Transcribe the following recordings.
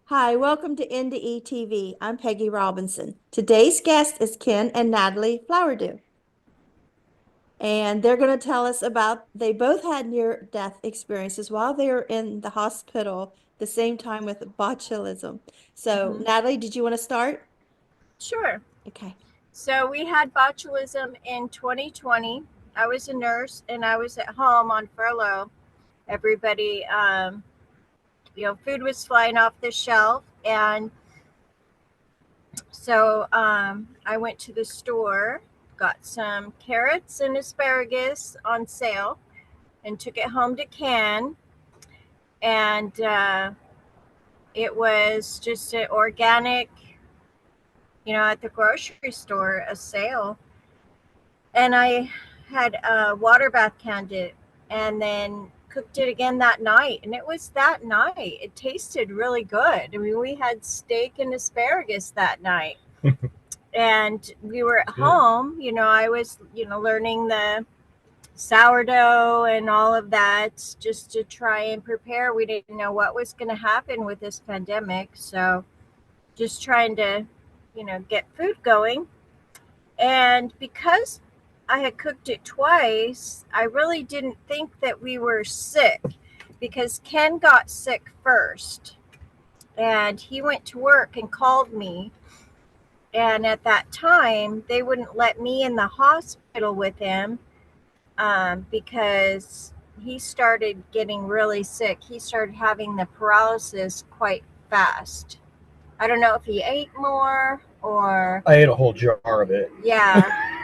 Hi, welcome to NDE TV. I'm Peggy Robinson. Today's guest is Ken and Natalie Flowerdew. And they're going to tell us about, they both had near-death experiences while they were in the hospital the same time with botulism. So, Natalie, did you want to start? Sure. Okay. So we had botulism in 2020. I was a nurse and I was at home on furlough. Everybody, food was flying off the shelf. And so I went to the store, got some carrots and asparagus on sale, and took it home to Ken. And it was just an organic, at the grocery store, a sale. And I had a water bath canned it and then cooked it again that night. And it was that night. It tasted really good. I mean, we had steak and asparagus that night. And we were at home, I was, learning the sourdough and all of that just to try and prepare. We didn't know what was going to happen with this pandemic. So just trying to, get food going. And because I had cooked it twice, I really didn't think that we were sick because Ken got sick first. And he went to work and called me. And at that time, they wouldn't let me in the hospital with him because he started getting really sick. He started having the paralysis quite fast. I don't know if he ate more or... I ate a whole jar of it. Yeah.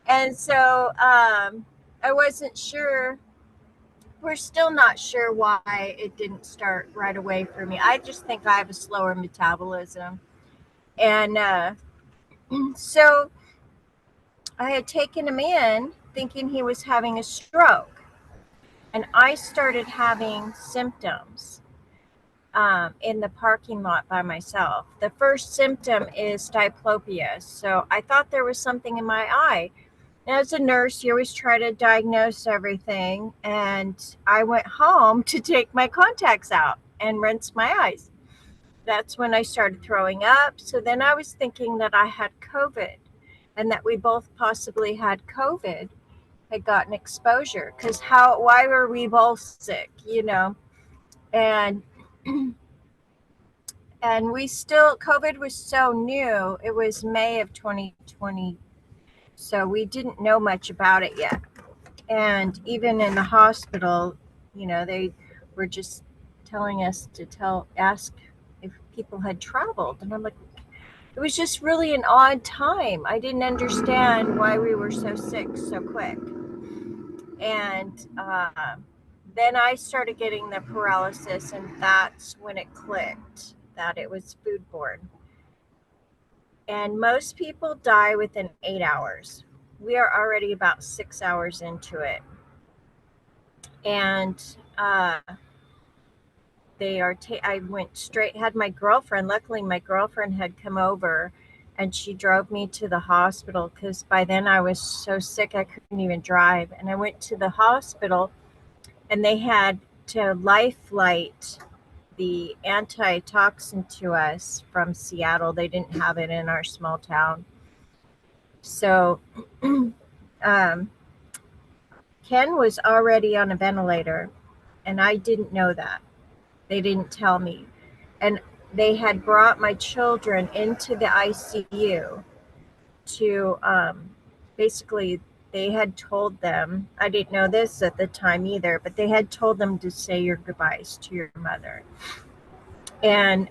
And so I wasn't sure. We're still not sure why it didn't start right away for me. I just think I have a slower metabolism. And so I had taken him in thinking he was having a stroke. And I started having symptoms in the parking lot by myself. The first symptom is diplopia. So I thought there was something in my eye. As a nurse, you always try to diagnose everything. And I went home to take my contacts out and rinse my eyes. That's when I started throwing up. So then I was thinking that I had COVID and that we both possibly had COVID, had gotten exposure. Because why were we both sick, And we still, COVID was so new. It was May of 2020. So we didn't know much about it yet. And even in the hospital, they were just telling us to ask if people had traveled. And I'm like, it was just really an odd time. I didn't understand why we were so sick so quick. And then I started getting the paralysis, and that's when it clicked that it was foodborne. And most people die within 8 hours. We are already about 6 hours into it. And I went straight, had my girlfriend, luckily my girlfriend had come over and she drove me to the hospital because by then I was so sick I couldn't even drive. And I went to the hospital and they had to life flight the antitoxin to us from Seattle. They didn't have it in our small town. So Ken was already on a ventilator, and I didn't know that. They didn't tell me. And they had brought my children into the ICU to basically, they had told them, I didn't know this at the time either, but they had told them to say your goodbyes to your mother. And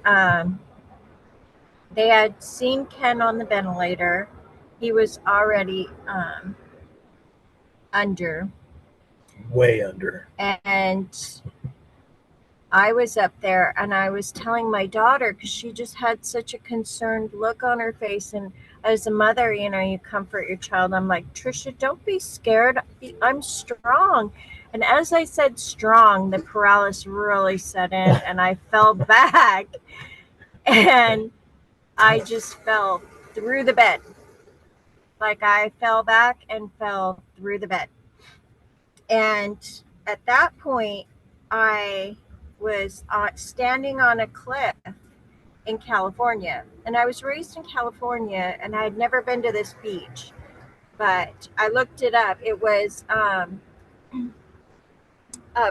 they had seen Ken on the ventilator. He was already under. Way under. And I was up there and I was telling my daughter, because she just had such a concerned look on her face. And as a mother, you comfort your child. I'm like, Trisha, don't be scared. I'm strong. And as I said strong, the paralysis really set in and I fell back and I just fell through the bed. Like I fell back and fell through the bed. And at that point, I was standing on a cliff in California. And I was raised in California, and I had never been to this beach, but I looked it up. It was a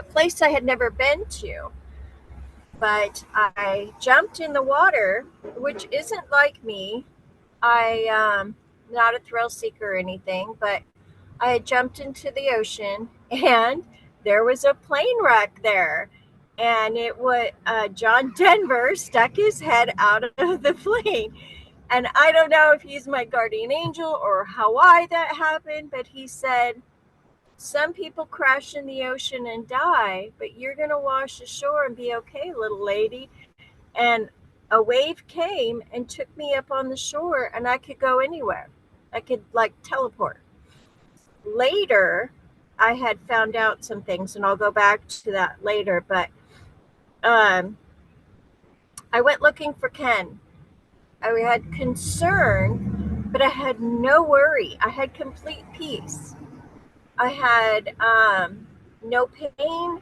place I had never been to, but I jumped in the water, which isn't like me. I not a thrill seeker or anything, but I had jumped into the ocean, and there was a plane wreck there. And it was John Denver stuck his head out of the plane. And I don't know if he's my guardian angel or why that happened, but he said, some people crash in the ocean and die, but you're going to wash ashore and be okay, little lady. And a wave came and took me up on the shore, and I could go anywhere. I could like teleport. Later, I had found out some things, and I'll go back to that later, but I went looking for Ken. I had concern, but I had no worry. I had complete peace. I had no pain.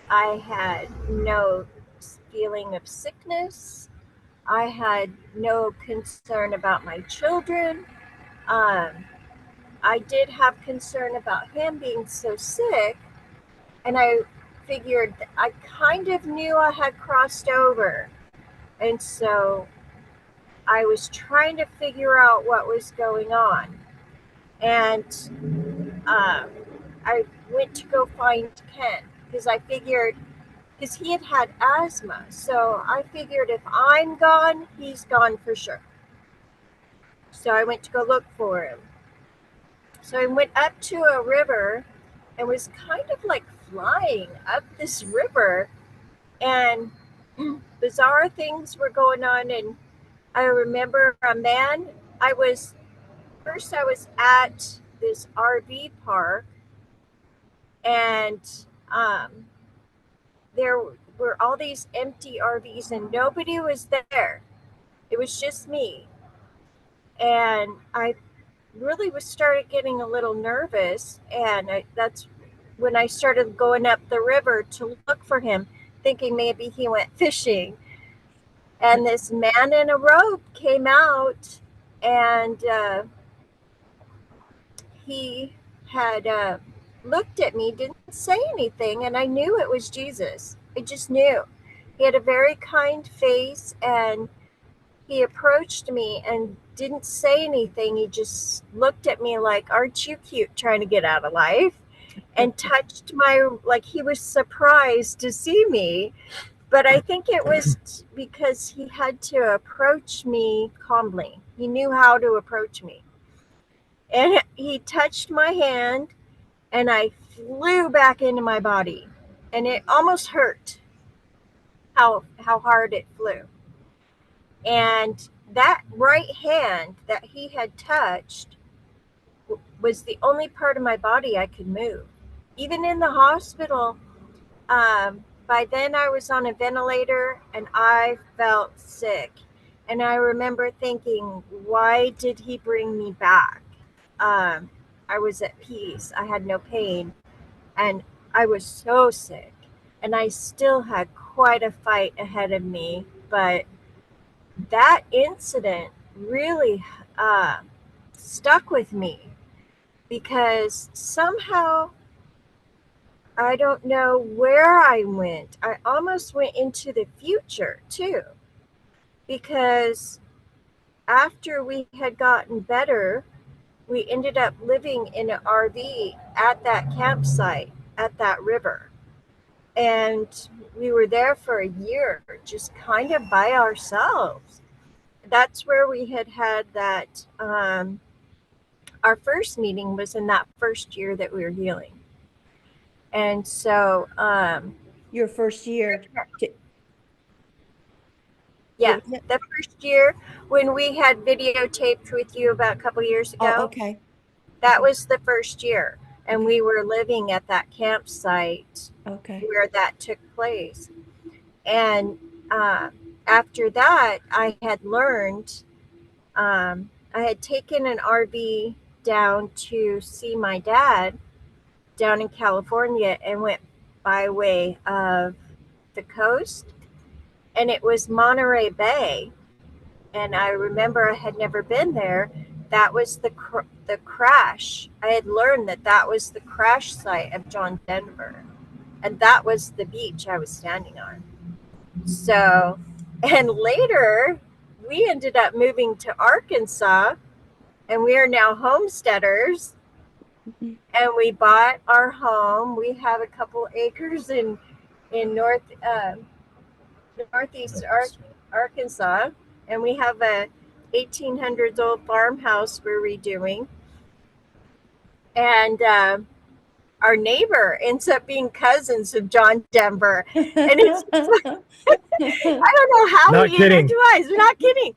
I had no feeling of sickness. I had no concern about my children. I did have concern about him being so sick, and I figured I kind of knew I had crossed over. And so I was trying to figure out what was going on. And I went to go find Ken because I figured, because he had had asthma. So I figured if I'm gone, he's gone for sure. So I went to go look for him. So I went up to a river and was kind of like flying up this river, and bizarre things were going on. And I remember a man, I was at this RV park, and there were all these empty RVs and nobody was there. It was just me. And I really started getting a little nervous, and that's when I started going up the river to look for him, thinking maybe he went fishing. And this man in a robe came out, and he had looked at me, didn't say anything, and I knew it was Jesus. I just knew. He had a very kind face, and he approached me and didn't say anything. He just looked at me like, aren't you cute, trying to get out of life? And touched like he was surprised to see me. But I think it was because he had to approach me calmly. He knew how to approach me. And he touched my hand, and I flew back into my body. And it almost hurt how hard it flew. And that right hand that he had touched was the only part of my body I could move. Even in the hospital, by then I was on a ventilator and I felt sick. And I remember thinking, why did he bring me back? I was at peace. I had no pain. And I was so sick. And I still had quite a fight ahead of me. But that incident really stuck with me, because somehow, I don't know where I went. I almost went into the future too, because after we had gotten better, we ended up living in an RV at that campsite at that river. And we were there for a year, just kind of by ourselves. That's where we had that, our first meeting was in that first year that we were healing. And so, Your first year. yeah, the first year when we had videotaped with you about a couple years ago. Oh, okay. That was the first year. And we were living at that campsite where that took place. And after that, I had learned, I had taken an RV down to see my dad down in California, and went by way of the coast, and it was Monterey Bay. And I remember I had never been there. That was the crash. I had learned that was the crash site of John Denver, and that was the beach I was standing on. So, and later we ended up moving to Arkansas, and we are now homesteaders. And we bought our home. We have a couple acres in northeast Arkansas, and we have a 1800s old farmhouse we're redoing. And our neighbor ends up being cousins of John Denver, and it's I don't know how Not he kidding. intertwines. We're not kidding.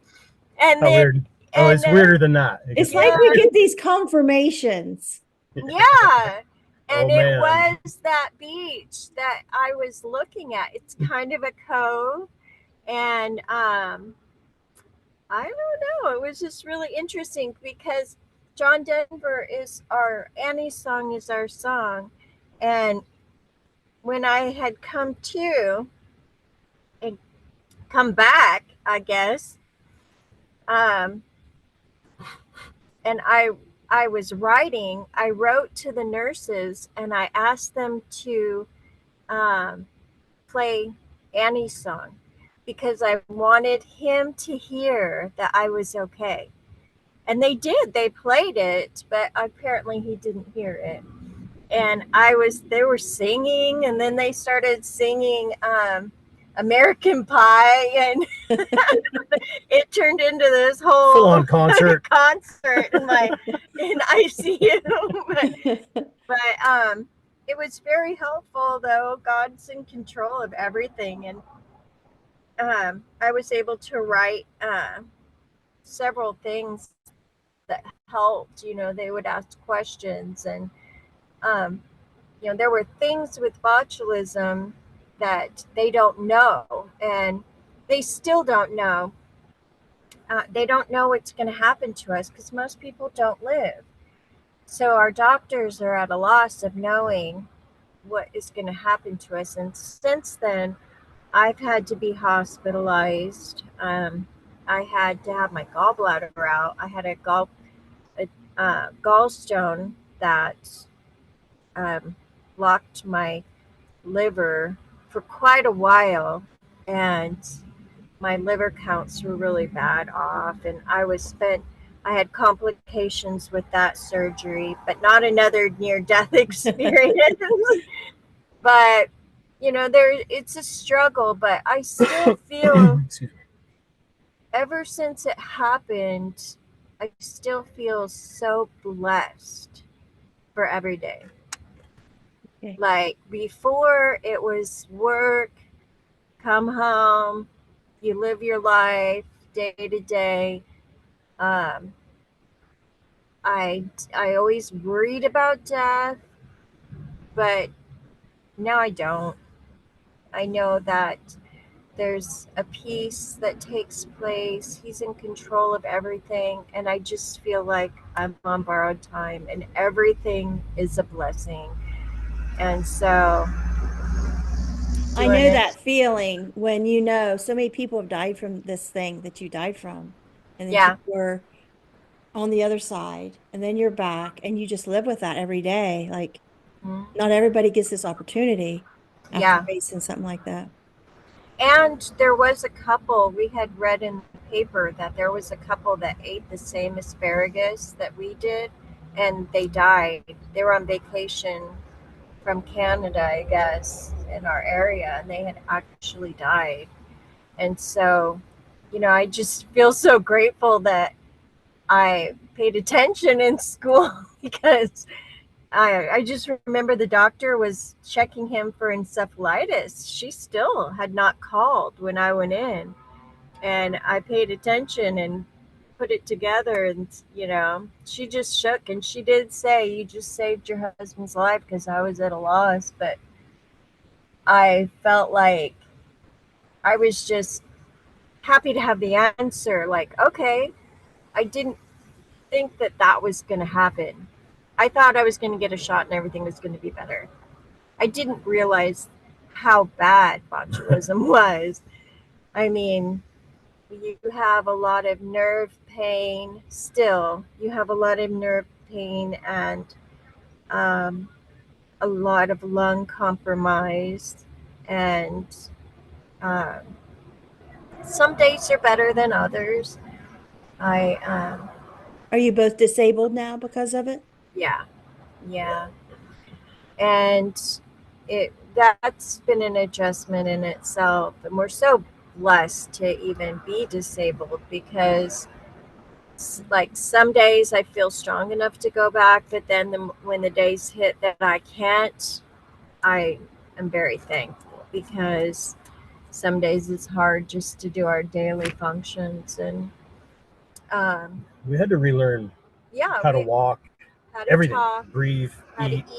And How then, weird. Oh, it's weirder than that. It's like we get these confirmations. yeah. And Oh, it man. was that beach that I was looking at. It's kind of a cove. And I don't know. It was just really interesting because John Denver is Annie's song is our song. And when I had come back, I guess, and I was writing, I wrote to the nurses and I asked them to play Annie's song because I wanted him to hear that I was okay. And they did. They played it, but apparently he didn't hear it. And they were singing, and then they started singing American Pie, and it turned into this whole full-on concert in ICU. but it was very helpful, though. God's in control of everything, and I was able to write several things that helped. They would ask questions, and there were things with botulism that they don't know, and they still don't know. They don't know what's going to happen to us because most people don't live. So our doctors are at a loss of knowing what is going to happen to us. And since then, I've had to be hospitalized. I had to have my gallbladder out. I had a gallstone that blocked my liver for quite a while, and my liver counts were really bad off, and I had complications with that surgery, but not another near-death experience. But it's a struggle, but I still feel ever since it happened, I still feel so blessed for every day. Okay. Like before, it was work, come home, you live your life day to day. I always worried about death, but now I don't. I know that there's a peace that takes place. He's in control of everything, and I just feel like I'm on borrowed time, and everything is a blessing. And so I know that feeling when so many people have died from this thing that you died from, and then Yeah. you were on the other side, and then you're back, and you just live with that every day. Like, not everybody gets this opportunity after facing something like that. And there was a couple, we had read in the paper that there was a couple that ate the same asparagus that we did, and they died. They were on vacation from Canada, I guess, in our area, and they had actually died. And so, I just feel so grateful that I paid attention in school because I just remember the doctor was checking him for encephalitis. She still had not called when I went in, and I paid attention and put it together, and she just shook, and she did say, "You just saved your husband's life," because I was at a loss. But I felt like I was just happy to have the answer. Like, okay, I didn't think that was going to happen. I thought I was going to get a shot and everything was going to be better. I didn't realize how bad botulism was. I mean, you have a lot of nerve pain still. You have a lot of nerve pain and a lot of lung compromise. And um, some days are better than others. I, Are you both disabled now because of it? yeah, yeah. And that's been an adjustment in itself. And we're so blessed to even be disabled because like some days I feel strong enough to go back, but then when the days hit that I can't, I am very thankful because some days it's hard just to do our daily functions. And We had to relearn yeah, how to walk, how to everything, talk, breathe, how eat, to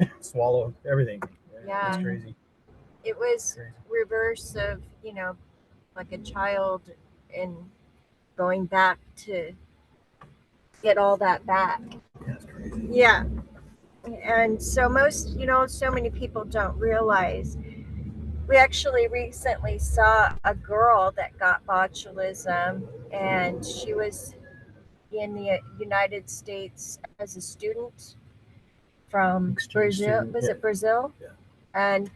eat. swallow, everything. Yeah. It's crazy. It was Crazy. reverse of, like a child and going back to get all that back. Yeah, it's crazy. Yeah. And so so many people don't realize we actually recently saw a girl that got botulism, and she was in the United States as a student from Exchange Brazil. student, Was yeah. it Brazil? Yeah. And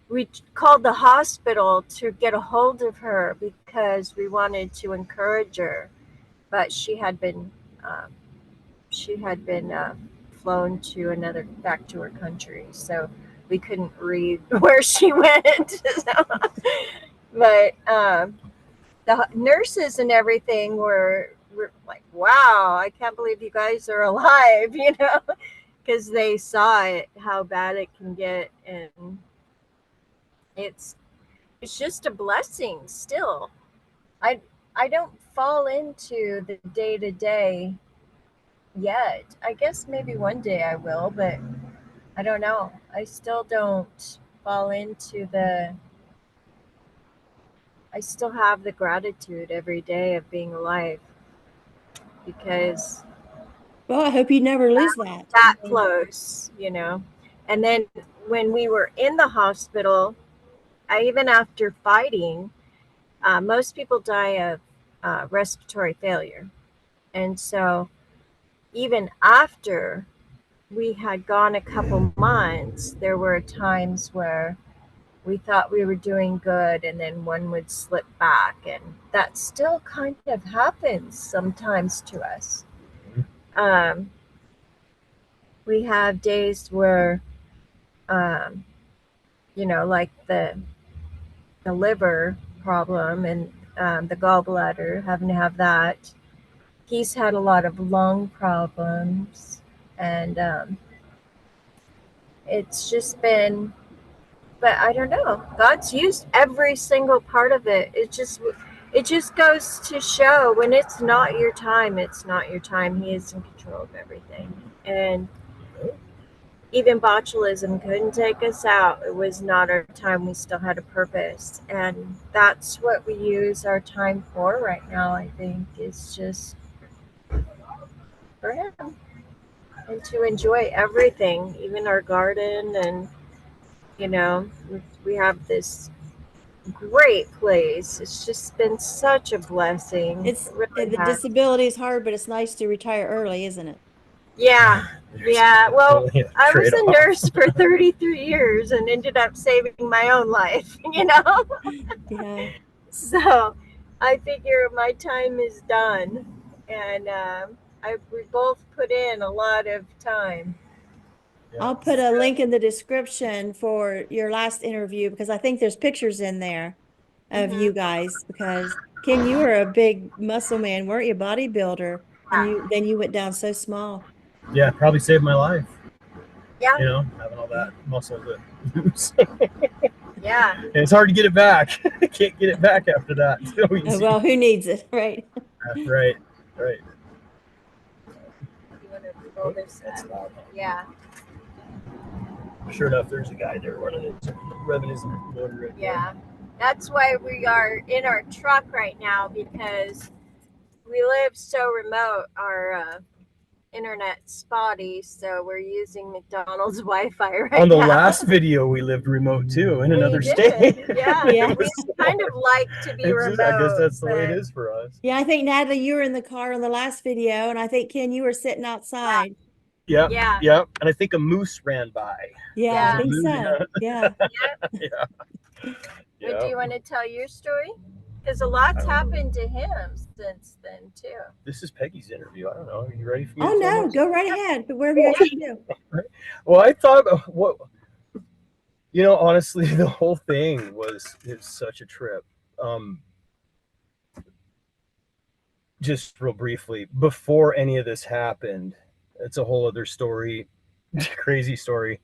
we called the hospital to get a hold of her because we wanted to encourage her, but she had been um, flown to back to her country, so we couldn't read where she went. But the nurses and everything were like, "Wow, I can't believe you guys are alive," because they saw it, how bad it can get, and it's just a blessing still. I don't fall into the day to day yet. I guess maybe one day I will, but I don't know. I still don't fall into I still have the gratitude every day of being alive because Well, I hope you never lose that. that close. And then when we were in the hospital, even after fighting, most people die of respiratory failure. And so even after we had gone a couple months, there were times where we thought we were doing good and then one would slip back. And that still kind of happens sometimes to us. Um, we have days where, like the liver problem and the gallbladder, having to have that. He's had a lot of lung problems, and it's just been, but I don't know. God's used every single part of it. It just goes to show when it's not your time, it's not your time. He is in control of everything. And even botulism couldn't take us out. It was not our time. We still had a purpose. And that's what we use our time for right now, I think, is just for him. And to enjoy everything, even our garden. And, we have this great place. It's just been such a blessing. It really The has. disability is hard, but it's nice to retire early, isn't it? Yeah. Yeah. Well, Totally a I was a trade-off. nurse for 33 years and ended up saving my own life, Yeah. So I figure my time is done. And we both put in a lot of time. Yeah. I'll put a link in the description for your last interview because I think there's pictures in there of you guys because Ken, you were a big muscle man, weren't you? Bodybuilder. And then you went down so small. Yeah, probably saved my life. Yeah. Having all Yeah. that muscle to lose. Yeah. And it's hard to get it back. Can't get it back after that. It's so easy. Well, who needs it, right? Right. You want to roll this? That's loud. Yeah. Sure enough, there's a guy there running his motor right Yeah. That's why we are in our truck right now because we live so remote. Our internet spotty, so we're using McDonald's Wi-Fi right On the now. last video, we lived remote too in We another did. state. Yeah, Yeah. we kind of like to be remote. I guess that's the way it but- is for us. Yeah, I think Natalie, you were in the car in the last video, and I think Ken, you were sitting outside. Yep. Yeah. Yep. And I think a moose ran by. Yeah, Yeah. I think so. Yeah. Yeah. But Yeah. do you want to tell your story? Because a lot's I don't happened to him since then too. This is Peggy's interview. I don't know. Are you ready for me? Oh to tell no, this? go right ahead. Wherever you guys want to do. Well, I thought what honestly, the whole thing is such a trip. Just real briefly, before any of this happened, it's a whole other story, crazy story.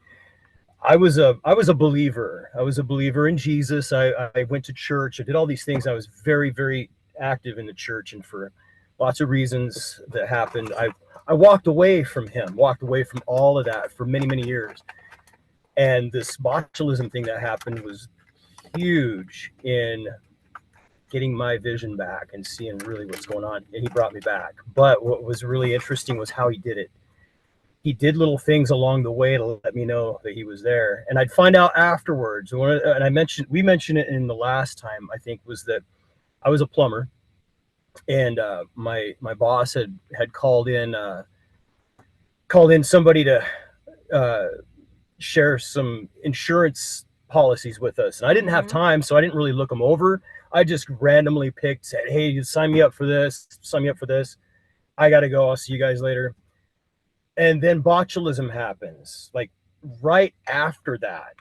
I was a believer. I was a believer in Jesus. I went to church. I did all these things. I was very, very active in the church, and for lots of reasons that happened, I walked away from him, walked away from all of that for many, many years. And this botulism thing that happened was huge in getting my vision back and seeing really what's going on. And he brought me back. But what was really interesting was how he did it. He did little things along the way to let me know that he was there. And I'd find out afterwards. And we mentioned it in the last time, I think, was that I was a plumber. And my boss had called in somebody to share some insurance policies with us. And I didn't have time, so I didn't really look them over. I just randomly picked, said, hey, you sign me up for this, sign me up for this. I got to go. I'll see you guys later. And then botulism happens, like right after that,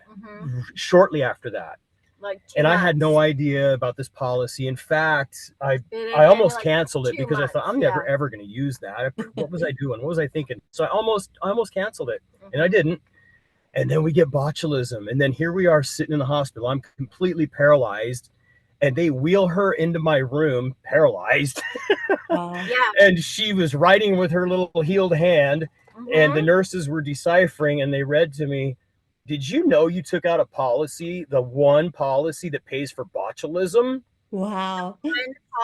shortly after that. Like and I had no idea about this policy. In fact, I almost canceled it because I thought I'm never ever going to use that. What was I doing? What was I thinking? So I almost canceled it, and I didn't. And then we get botulism, and then here we are sitting in the hospital. I'm completely paralyzed, and they wheel her into my room, paralyzed. And she was writing with her little healed hand, and the nurses were deciphering, and they read to me, did you know you took out a policy, the one policy that pays for botulism? Wow.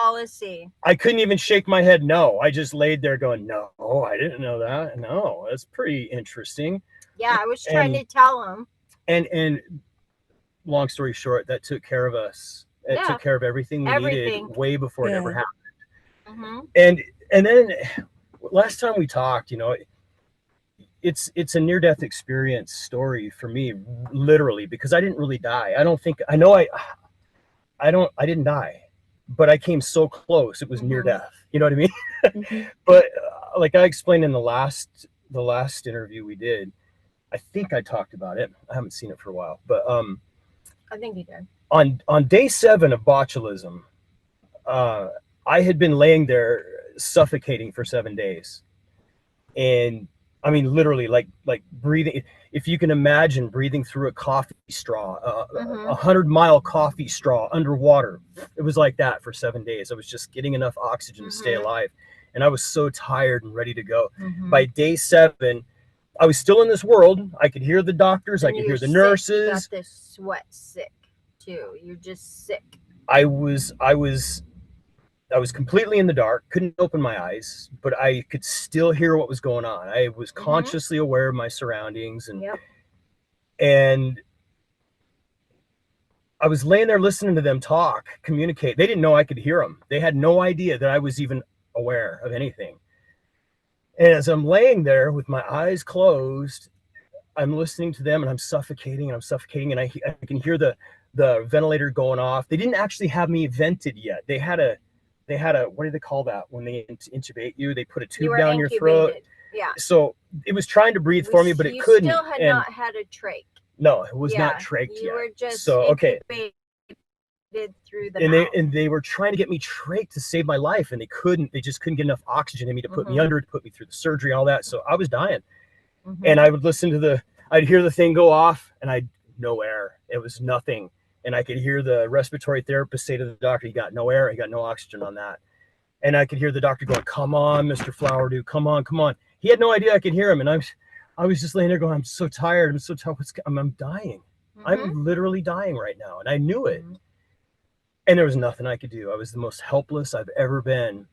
Policy. I couldn't even shake my head. No, I just laid there going, no, I didn't know that. No, that's pretty interesting. Yeah, I was trying to tell him. And long story short, that took care of us. It took care of everything we needed way before it ever happened. And then last time we talked, it's a near-death experience story for me, literally, because I didn't really die. I didn't die, but I came so close. It was near death. You know what I mean? But like I explained in the last interview we did, I think I talked about it. I haven't seen it for a while, but I think you did. On day 7 of botulism, I had been laying there suffocating for 7 days. And I mean, literally like breathing. If you can imagine breathing through a coffee straw, a 100-mile coffee straw underwater. It was like that for 7 days. I was just getting enough oxygen to stay alive. And I was so tired and ready to go. By day 7, I was still in this world. I could hear the doctors. I could hear the nurses. You got this sweat sick too. You're just sick. I was completely in the dark, couldn't open my eyes, but I could still hear what was going on. I was consciously aware of my surroundings, and I was laying there listening to them talk, communicate. They didn't know I could hear them. They had no idea that I was even aware of anything. And as I'm laying there with my eyes closed, I'm listening to them, and I'm suffocating, and I can hear the ventilator going off. They didn't actually have me vented yet. They had a, what do they call that when they intubate you? They put a tube down your throat. Yeah. So it was trying to breathe for me, but it couldn't. You still had not had a trach. No, it was not trached yet. You were just intubated through the mouth. And they were trying to get me trached to save my life, and they couldn't. They just couldn't get enough oxygen in me to put me under, to put me through the surgery, all that. So I was dying. And I would listen to I'd hear the thing go off, and no air. It was nothing. And I could hear the respiratory therapist say to the doctor, "You got no air. You got no oxygen on that." And I could hear the doctor going, "Come on, Mr. Flowerdew, come on, come on." He had no idea I could hear him, and I was just laying there going, "I'm so tired. I'm so tired. I'm dying. I'm literally dying right now," and I knew it. And there was nothing I could do. I was the most helpless I've ever been.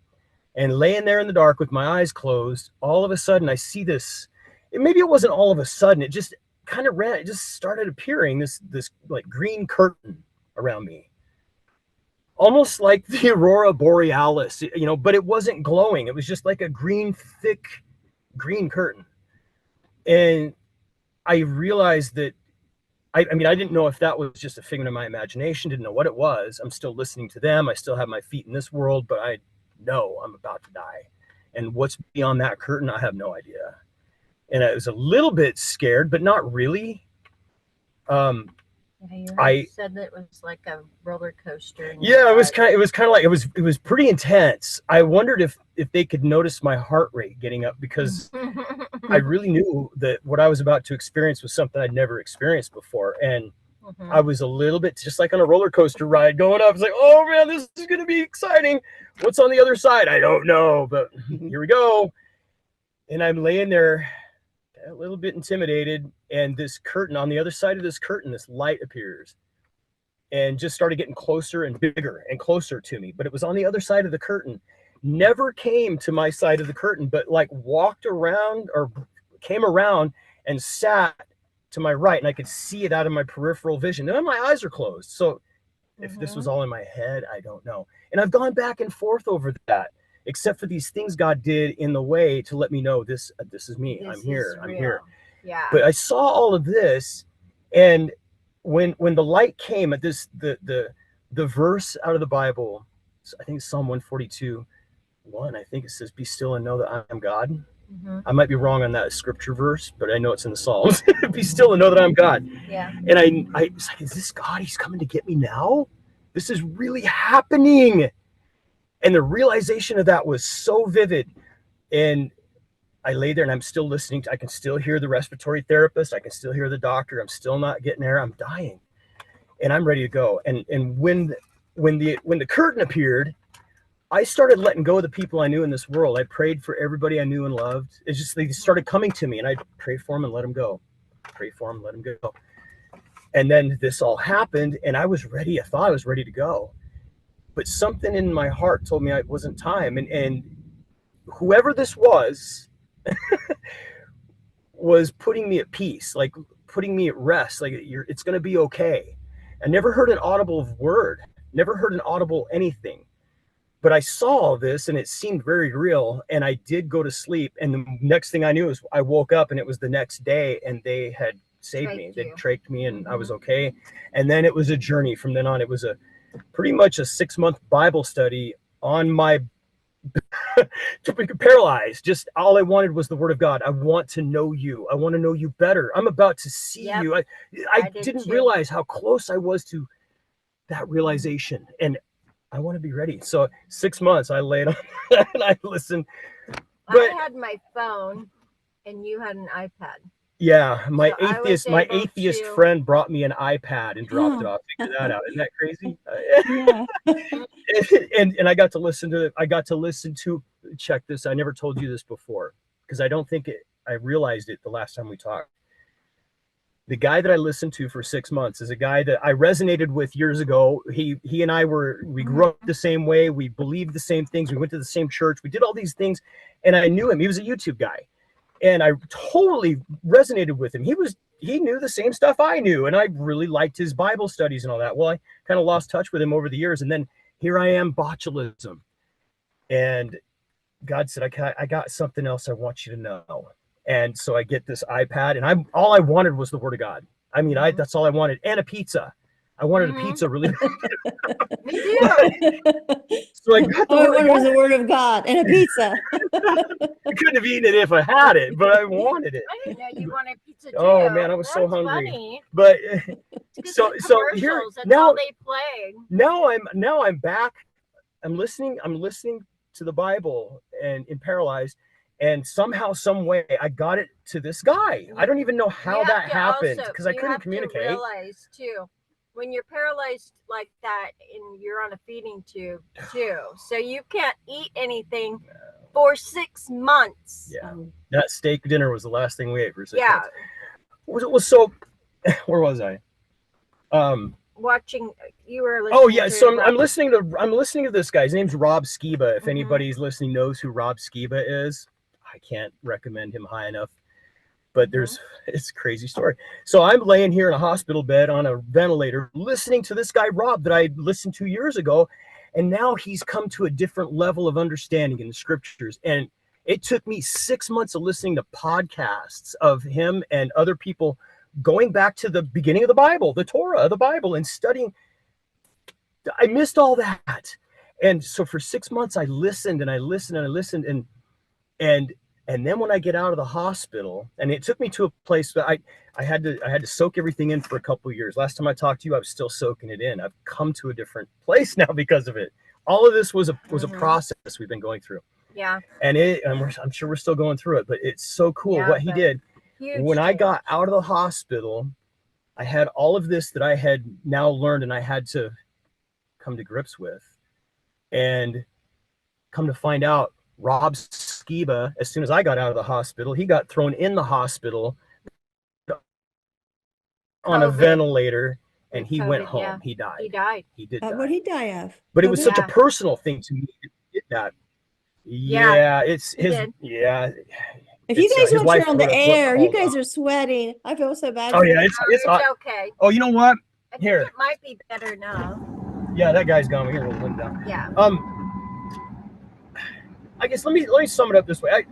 And laying there in the dark with my eyes closed, all of a sudden I see this. Maybe it wasn't all of a sudden. It just kind of ran. It just started appearing, this like green curtain around me, almost like the aurora borealis, you know. But it wasn't glowing. It was just like a green, thick green curtain. And I realized that I mean, I didn't know if that was just a figment of my imagination. Didn't know what it was. I'm still listening to them. I still have my feet in this world, but I know I'm about to die. And what's beyond that curtain, I have no idea. And I was a little bit scared, but not really. You said that it was like a roller coaster. Yeah, it was kind of like it was pretty intense. I wondered if they could notice my heart rate getting up, because I really knew that what I was about to experience was something I'd never experienced before. And I was a little bit just like on a roller coaster ride going up. It's like, oh man, this is going to be exciting. What's on the other side? I don't know, but here we go. And I'm laying there a little bit intimidated. And this curtain, on the other side of this curtain, this light appears and just started getting closer and bigger and closer to me. But it was on the other side of the curtain. Never came to my side of the curtain, but like walked around or came around and sat to my right, and I could see it out of my peripheral vision. And my eyes are closed. So if this was all in my head, I don't know. And I've gone back and forth over that, except for these things God did in the way to let me know this is me. I'm here. I'm here. Yeah. But I saw all of this, and when the light came at this, the verse out of the Bible, I think it's Psalm 142:1, I think it says, "Be still and know that I am God." I might be wrong on that scripture verse, but I know it's in the Psalms. Be still and know that I'm God. Yeah. And I was like, is this God? He's coming to get me now? This is really happening. And the realization of that was so vivid. And I lay there and I'm still listening. I can still hear the respiratory therapist. I can still hear the doctor. I'm still not getting air. I'm dying. And I'm ready to go. And when the curtain appeared, I started letting go of the people I knew in this world. I prayed for everybody I knew and loved. It's just, they started coming to me, and I'd pray for them and let them go. Pray for them, let them go. And then this all happened, and I was ready. I thought I was ready to go. But something in my heart told me it wasn't time. And whoever this was was putting me at peace, like putting me at rest, like it's going to be okay. I never heard an audible word, never heard an audible anything. But I saw all this, and it seemed very real, and I did go to sleep. And the next thing I knew is I woke up, and it was the next day, and they had saved me. They'd trached me, and I was okay. And then it was a journey from then on. It was pretty much a 6-month Bible study on my to be paralyzed. Just all I wanted was the Word of God. I want to know you. I want to know you better. I'm about to see you. I didn't realize how close I was to that realization. And I want to be ready. So 6 months I laid on and I listened. But I had my phone and you had an iPad. Yeah, my atheist friend brought me an iPad and dropped it off. Figure that out. Isn't that crazy? Yeah. and I got to listen to check this. I never told you this before, because I don't think I realized it the last time we talked. The guy that I listened to for 6 months is a guy that I resonated with years ago. He and I we grew up the same way. We believed the same things. We went to the same church. We did all these things. And I knew him. He was a YouTube guy. And I totally resonated with him. He knew the same stuff I knew. And I really liked his Bible studies and all that. Well, I kind of lost touch with him over the years. And then here I am, botulism. And God said, I got something else I want you to know. And so I get this iPad, and all I wanted was the Word of God. I mean, that's all I wanted, and a pizza. I wanted a pizza really bad. Me too. So I got the Word of God and a pizza. I couldn't have eaten it if I had it, but I wanted it. I didn't know you wanted pizza too. Oh man, I was so hungry. Funny. But so here that's now all they play. Now I'm back. I'm listening to the Bible and in Paralyzed. And somehow, some way, I got it to this guy. I don't even know how that happened, because I couldn't communicate. You have to realize too, when you're paralyzed like that, and you're on a feeding tube too, so you can't eat anything for 6 months. Yeah, that steak dinner was the last thing we ate for 6 Yeah. months. Well, so where was I? watching. You were listening. Oh yeah, to so I'm Rob. listening to this guy. His name's Rob Skiba. If Mhm. anybody's listening knows who Rob Skiba is, I can't recommend him high enough. But it's a crazy story. So I'm laying here in a hospital bed on a ventilator, listening to this guy Rob that I listened to years ago, and now he's come to a different level of understanding in the scriptures. And it took me 6 months of listening to podcasts of him and other people going back to the beginning of the Bible, the Torah of the Bible, and studying. I missed all that. And so for 6 months I listened and I listened and I listened, and then when I get out of the hospital, and it took me to a place that I had to soak everything in for a couple of years. Last time I talked to you, I was still soaking it in. I've come to a different place now because of it. All of this was a process we've been going through. Yeah. And I'm sure we're still going through it, but it's so cool what he did. When I got out of the hospital, I had all of this that I had now learned and I had to come to grips with. And come to find out, Rob Skiba, as soon as I got out of the hospital, he got thrown in the hospital on a ventilator, and he went home. Yeah. He died. He did die. What did he die of? But it was such a personal thing to me to get that. Yeah, it's his. Yeah. If you guys want to turn on the air, you guys are sweating. I feel so bad. Oh yeah, it's okay. Oh, you know what? Here, it might be better now. Yeah, that guy's gone. We're gonna roll down. Yeah. I guess let me sum it up this way.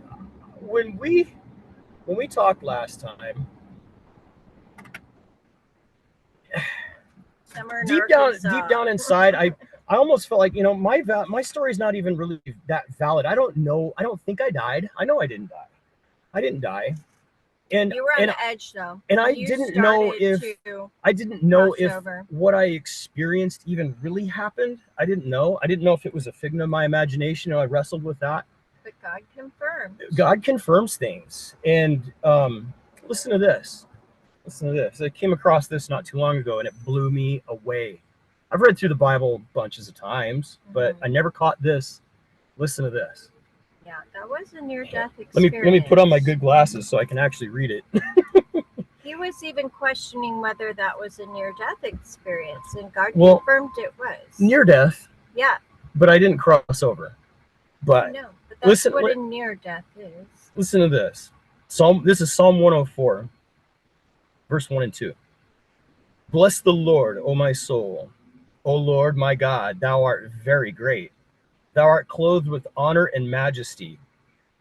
When we talked last time, deep down inside, I almost felt like, my story's not even really that valid. I don't think I died. I know I didn't die. I didn't die. And you were on the edge though. And I didn't know if what I experienced even really happened. I didn't know if it was a figment of my imagination. I wrestled with that. But God confirmed. God confirms things. And listen to this. I came across this not too long ago and it blew me away. I've read through the Bible bunches of times, but I never caught this. Listen to this. Yeah, that was a near-death experience. Let me put on my good glasses so I can actually read it. He was even questioning whether that was a near-death experience, and God confirmed it was. Near-death? Yeah. But I didn't cross over. But no, but that's what a near-death is. Listen to this. This is Psalm 104, verse 1 and 2. Bless the Lord, O my soul. O Lord, my God, thou art very great. Thou art clothed with honor and majesty,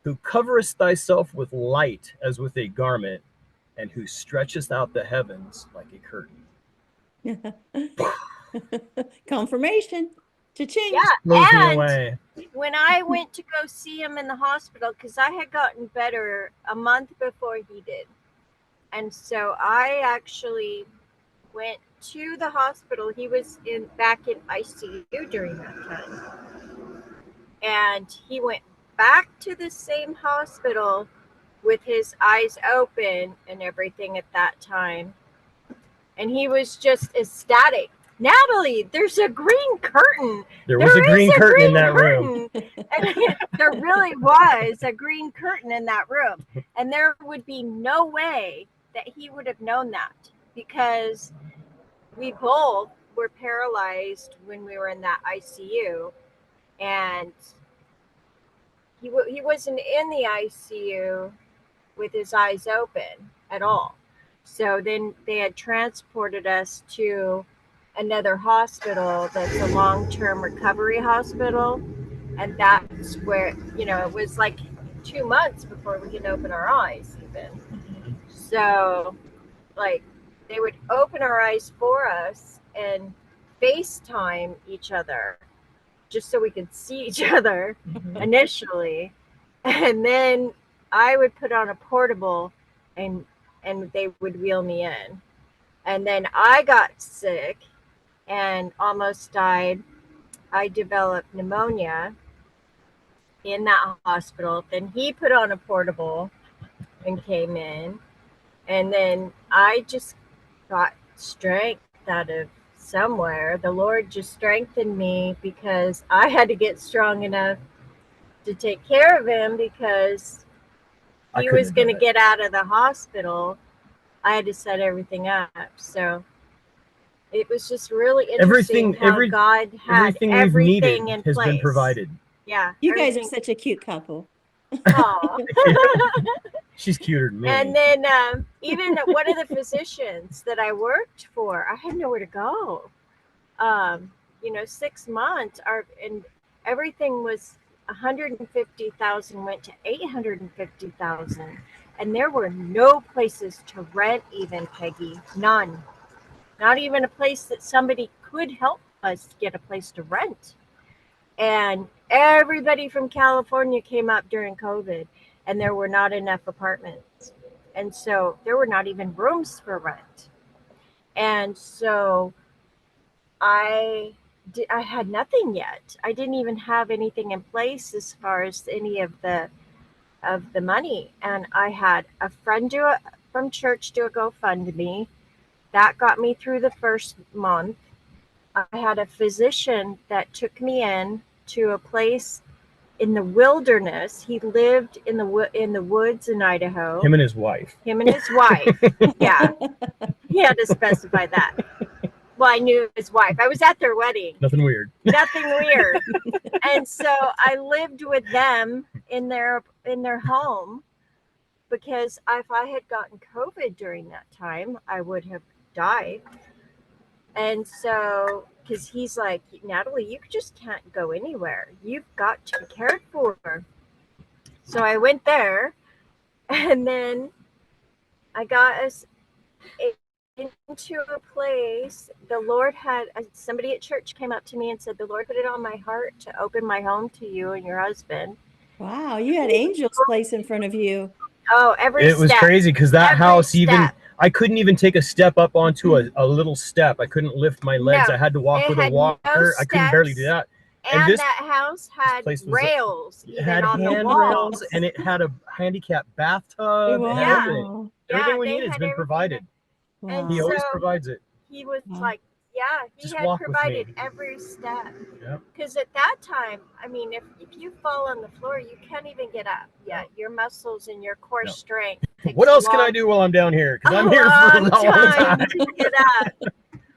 who coverest thyself with light as with a garment, and who stretchest out the heavens like a curtain. Confirmation. Cha-ching. Yeah, and when I went to go see him in the hospital, because I had gotten better a month before he did, and so I actually went to the hospital. He was back in ICU during that time. And he went back to the same hospital with his eyes open and everything at that time. And he was just ecstatic. Natalie, there's a green curtain. There was a green curtain in that room. And there really was a green curtain in that room. And there would be no way that he would have known that, because we both were paralyzed when we were in that ICU. And he wasn't in the ICU with his eyes open at all. So then they had transported us to another hospital that's a long-term recovery hospital. And that's where, it was like 2 months before we could open our eyes even. So, they would open our eyes for us and FaceTime each other just so we could see each other initially. And then I would put on a portable and they would wheel me in. And then I got sick and almost died. I developed pneumonia in that hospital. Then he put on a portable and came in. And then I just got strength out of somewhere. The Lord just strengthened me because I had to get strong enough to take care of him, because he was going to get out of the hospital. I had to set everything up. So it was just really interesting how God had everything we've everything needed in has place. been provided. Yeah. You guys are such a cute couple. Aw. She's cuter than me. And then even one of the physicians that I worked for, I had nowhere to go. 6 months, and everything was 150,000 went to 850,000, and there were no places to rent, even, Peggy. None. Not even a place that somebody could help us get a place to rent. And everybody from California came up during COVID, and there were not enough apartments. And so there were not even rooms for rent. And so I had nothing yet. I didn't even have anything in place as far as any of the money. And I had a friend from church do a GoFundMe. That got me through the first month. I had a physician that took me in to a place in the wilderness. He lived in the woods in Idaho. Him and his wife. Yeah. He had to specify that. Well, I knew his wife. I was at their wedding. Nothing weird. And so I lived with them in their home, because if I had gotten COVID during that time, I would have died. And so, because he's like, Natalie, you just can't go anywhere. You've got to be cared for. So I went there, and then I got us into a place. The Lord had somebody at church came up to me and said, the Lord put it on my heart to open my home to you and your husband. Wow, you had angels placed in front of you. Oh, it was crazy, because that house, even I couldn't even take a step up onto a little step. I couldn't lift my legs. I had to walk with a walker. I couldn't barely do that. And that house had rails. It had handrails, and it had a handicapped bathtub. Wow. And everything. Everything we needed has been provided. Wow. He always provides it. He was like, yeah, he Just had provided every step. Because at that time, I mean, if you fall on the floor, you can't even get up. Yeah, your muscles and your core strength. What else can I do while I'm down here? Because I'm here for a long time to get up.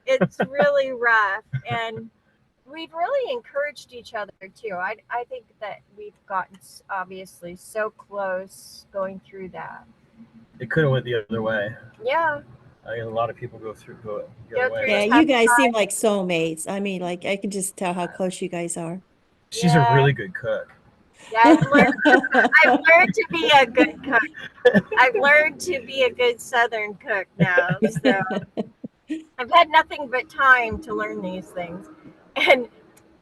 It's really rough. And we've really encouraged each other too. I think that we've gotten obviously so close going through that. It could have went the other way. Yeah. I mean, a lot of people go through. Yeah, you guys seem like soulmates. I mean, like, I can just tell how close you guys are. She's a really good cook. Yeah, I've learned to be a good cook. I've learned to be a good Southern cook now. So I've had nothing but time to learn these things. And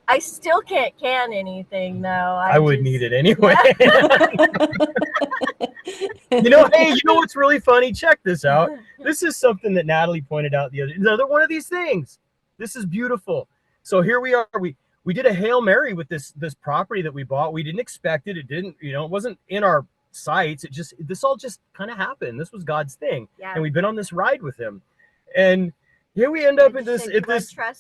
I still can't can anything, though. I would need it anyway. Hey, you know what's really funny? Check this out. This is something that Natalie pointed out another one of these things. This is beautiful. So here we are. We did a Hail Mary with this property that we bought. We didn't expect it. It didn't, it wasn't in our sights. This all just kind of happened. This was God's thing. Yeah. And we've been on this ride with him. And here we end up at this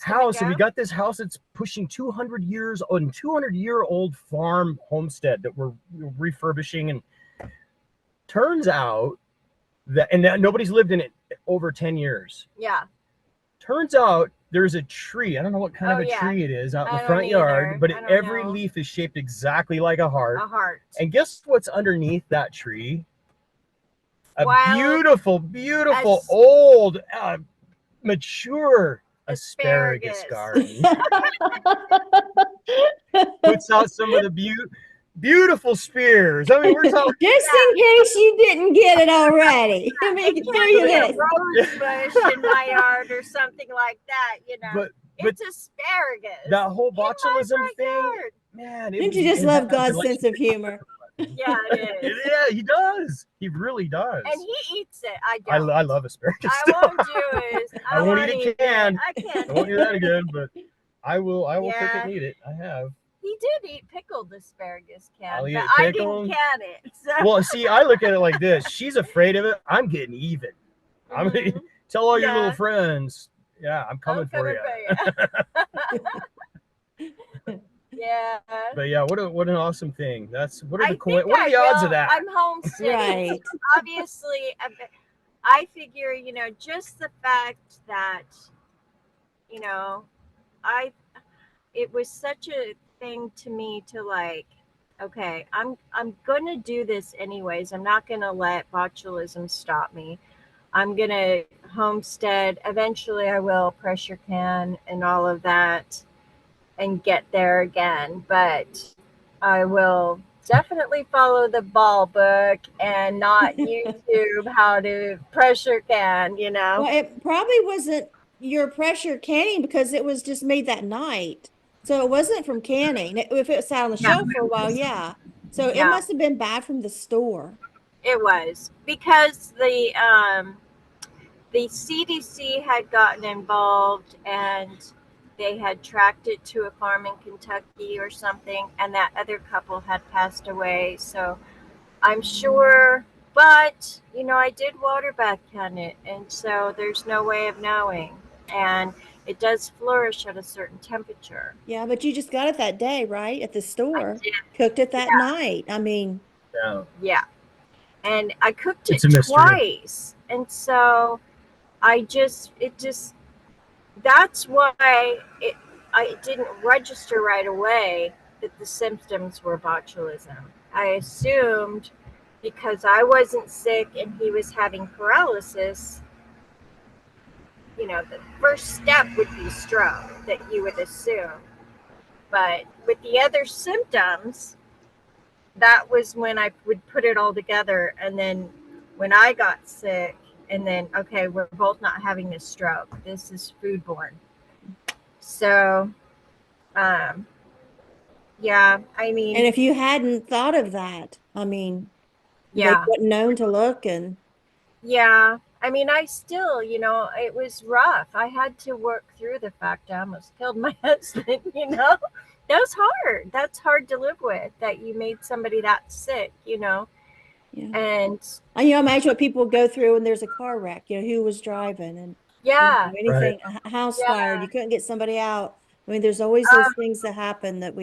house, and we got this house that's pushing 200 years on 200-year-old farm homestead that we're refurbishing. And turns out that nobody's lived in it over 10 years. Yeah. Turns out there's a tree. I don't know what kind of a tree it is out in the front yard, but every leaf is shaped exactly like a heart. A heart. And guess what's underneath that tree? A beautiful old mature asparagus garden. Puts out some of the beautiful spears. I mean, we're talking just in case you didn't get it already. Let me tell you this. Rose bush in my yard or something like that, But it's asparagus. That whole botulism thing, man. Didn't you just love God's sense of humor? Yeah, it is. Yeah, he does. He really does. And he eats it. I don't. I love asparagus. I won't do it. I won't eat it. I can't. I won't do that again, but I will cook it and eat it. I have. He did eat pickled asparagus, Ken, but I didn't can it. So. Well, see, I look at it like this. She's afraid of it. I'm getting even. I mean, tell all your little friends. Yeah, I'm coming for you. Yeah. But yeah, what an awesome thing. What are the odds of that? I'm homesick. Right. Obviously, I figure, just the fact that you know, I it was such a thing to me to like, okay, I'm gonna do this anyways. I'm not gonna let botulism stop me. I'm gonna homestead. Eventually I will pressure can and all of that and get there again. But I will definitely follow the ball book and not YouTube how to pressure can, you know. Well, it probably wasn't your pressure canning because it was just made that night. So it wasn't from canning. If it sat on the Yeah, shelf for a while, yeah. So it yeah, must have been bad from the store. it was because the CDC had gotten involved and they had tracked it to a farm in Kentucky or something, and that other couple had passed away. So I'm sure, but I did water bath can it, and so there's no way of knowing. And it does flourish at a certain temperature. Yeah, but you just got it that day, right? At the I store. did, Cooked it that yeah, night. I mean, Yeah. yeah. And I cooked It's it a mystery. twice, and so it just that's why I didn't register right away that the symptoms were botulism. I assumed because I wasn't sick and he was having paralysis, the first step would be stroke that you would assume. But with the other symptoms, that was when I would put it all together. And then when I got sick, and then, okay, we're both not having this stroke. This is foodborne. So, yeah, I and mean, if you hadn't thought of that, I mean, they yeah, wouldn't known to look and yeah. I mean, I still, it was rough. I had to work through the fact I almost killed my husband, That was hard. That's hard to live with, that you made somebody that sick. yeah. And Imagine what people go through when there's a car wreck, who was driving and yeah, Right. anything, a house fire, yeah, you couldn't get somebody out. I mean, there's always those things that happen that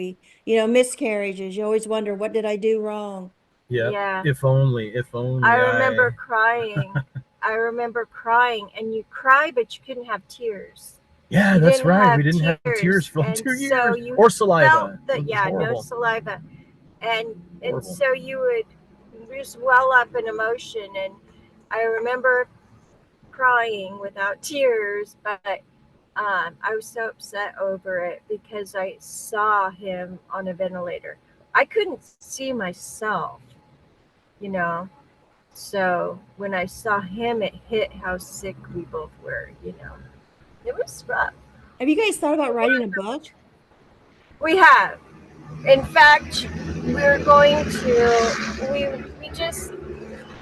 miscarriages, you always wonder, what did I do wrong? Yep. yeah. If I only remember I. crying. I remember crying, and you cry, but you couldn't have tears. Yeah, You that's didn't right. We have didn't have tears tears, for and 2 years so you or felt saliva. It that, was yeah, no horrible. saliva, and Horrible. so you would just well up in emotion. And I remember crying without tears, but I was so upset over it because I saw him on a ventilator. I couldn't see myself, you know. So when I saw him, it hit how sick we both were. It was rough. Have you guys thought about writing a book? We have. In fact, we're going to, we just,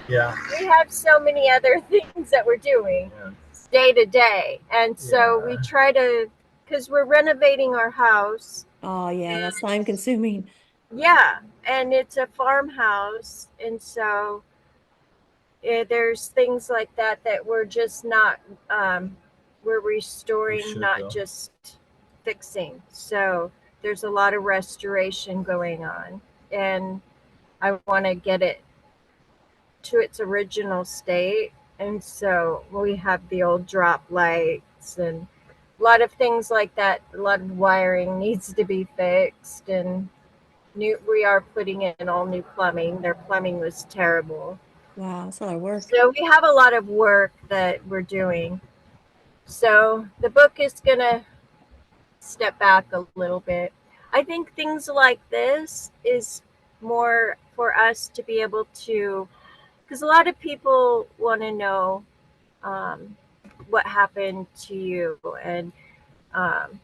Yeah. we have so many other things that we're doing Yeah. day to day. And so we Yeah. try to, because we're renovating our house. Oh yeah, that's time consuming. Yeah. And it's a farmhouse. And so there's things like that we're just not, we're We restoring, should not though. just fixing. So there's a lot of restoration going on, and I want to get it to its original state. And so we have the old drop lights and a lot of things like that. A lot of wiring needs to be fixed, and we are putting in all new plumbing. Their plumbing was terrible. Wow, that's a lot of work. So we have a lot of work that we're doing. So the book is going to step back a little bit. I think things like this is more for us to be able to, because a lot of people want to know um, what happened to you, and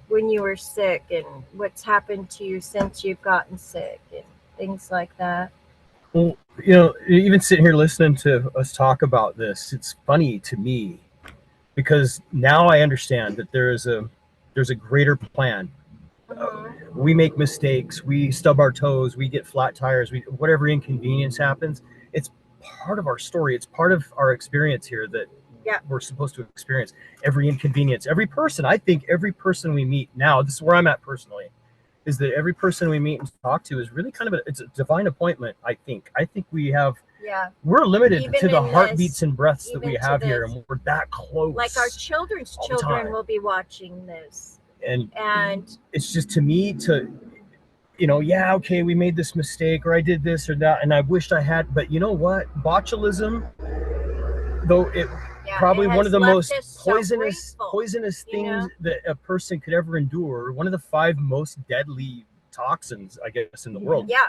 when you were sick, and what's happened to you since you've gotten sick, and things like that. Well, even sitting here listening to us talk about this, it's funny to me because now I understand that there's a greater plan. Hmm. We make mistakes, we stub our toes, we get flat tires, whatever inconvenience happens. It's part of our story. It's part of our experience here that Yeah. we're supposed to experience. Every inconvenience, every person. I think every person we meet now. This is where I'm at personally. Is that every person we meet and talk to is really kind of it's a divine appointment. I think we have Yeah. We're limited Even to the in heartbeats this, and breaths that even we to have here, this. and we're that close. Like our children's all the children time. will be watching this. And And it's just, to me, to, you know, yeah, okay, we made this mistake, or I did this or that, and I wished I had, but you know what? Botulism, though it yeah, probably it one has of the left most us so poisonous grateful, you things know? that a person could ever endure, one of the 5 most deadly toxins, I guess, in the world. Yeah.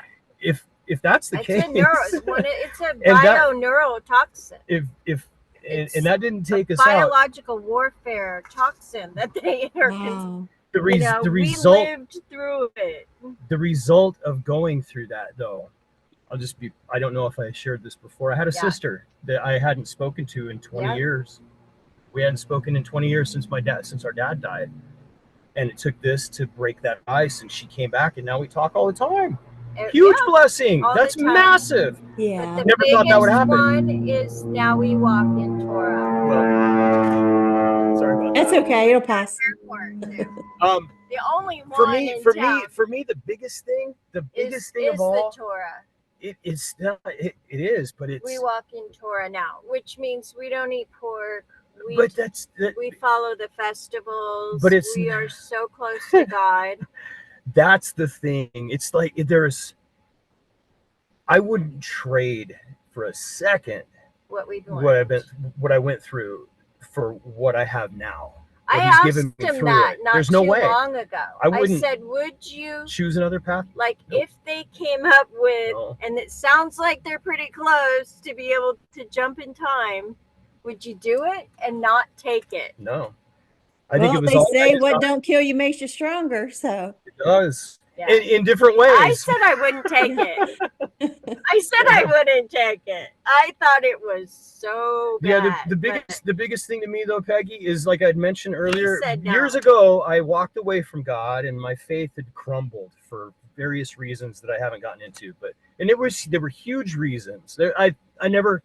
If that's the It's case, it's a and that, bio-neurotoxin. and that didn't take us out. Biological warfare toxin that they are. Wow. The You know, the we result lived through it. the result of going through that, though, I don't know if I shared this before. I had a Yeah. sister that I hadn't spoken to in 20 Yeah. years. We hadn't spoken in 20 years since our dad died. And it took this to break that ice, and she came back, and now we talk all the time. Huge blessing. all That's the time. massive. Yeah. But the Never thought that would biggest happen. one is now we walk in Torah. Well, sorry about That's that. okay. It'll pass. The only one in town For me, the biggest thing is of all, the Torah. it's not, it is, but it's. We walk in Torah now, which means we don't eat pork. But We follow the festivals. But we are so close to God. That's the thing. It's like I wouldn't trade for a second what I went through for what I have now. I he's asked given me him through that it. not There's no too way. long ago. I wouldn't said, would you choose another path? like Nope. if they came up with, No. and it sounds like they're pretty close to be able to jump in time, would you do it and not take it? No. I think it was They all say what don't kill you makes you stronger. So it does. Yeah. In different ways. I said I wouldn't take it. I said I wouldn't take it. I thought it was so bad. Yeah, the biggest thing to me, though, Peggy, is, like I'd mentioned earlier, said no. years ago, I walked away from God, and my faith had crumbled for various reasons that I haven't gotten into. There were huge reasons. I never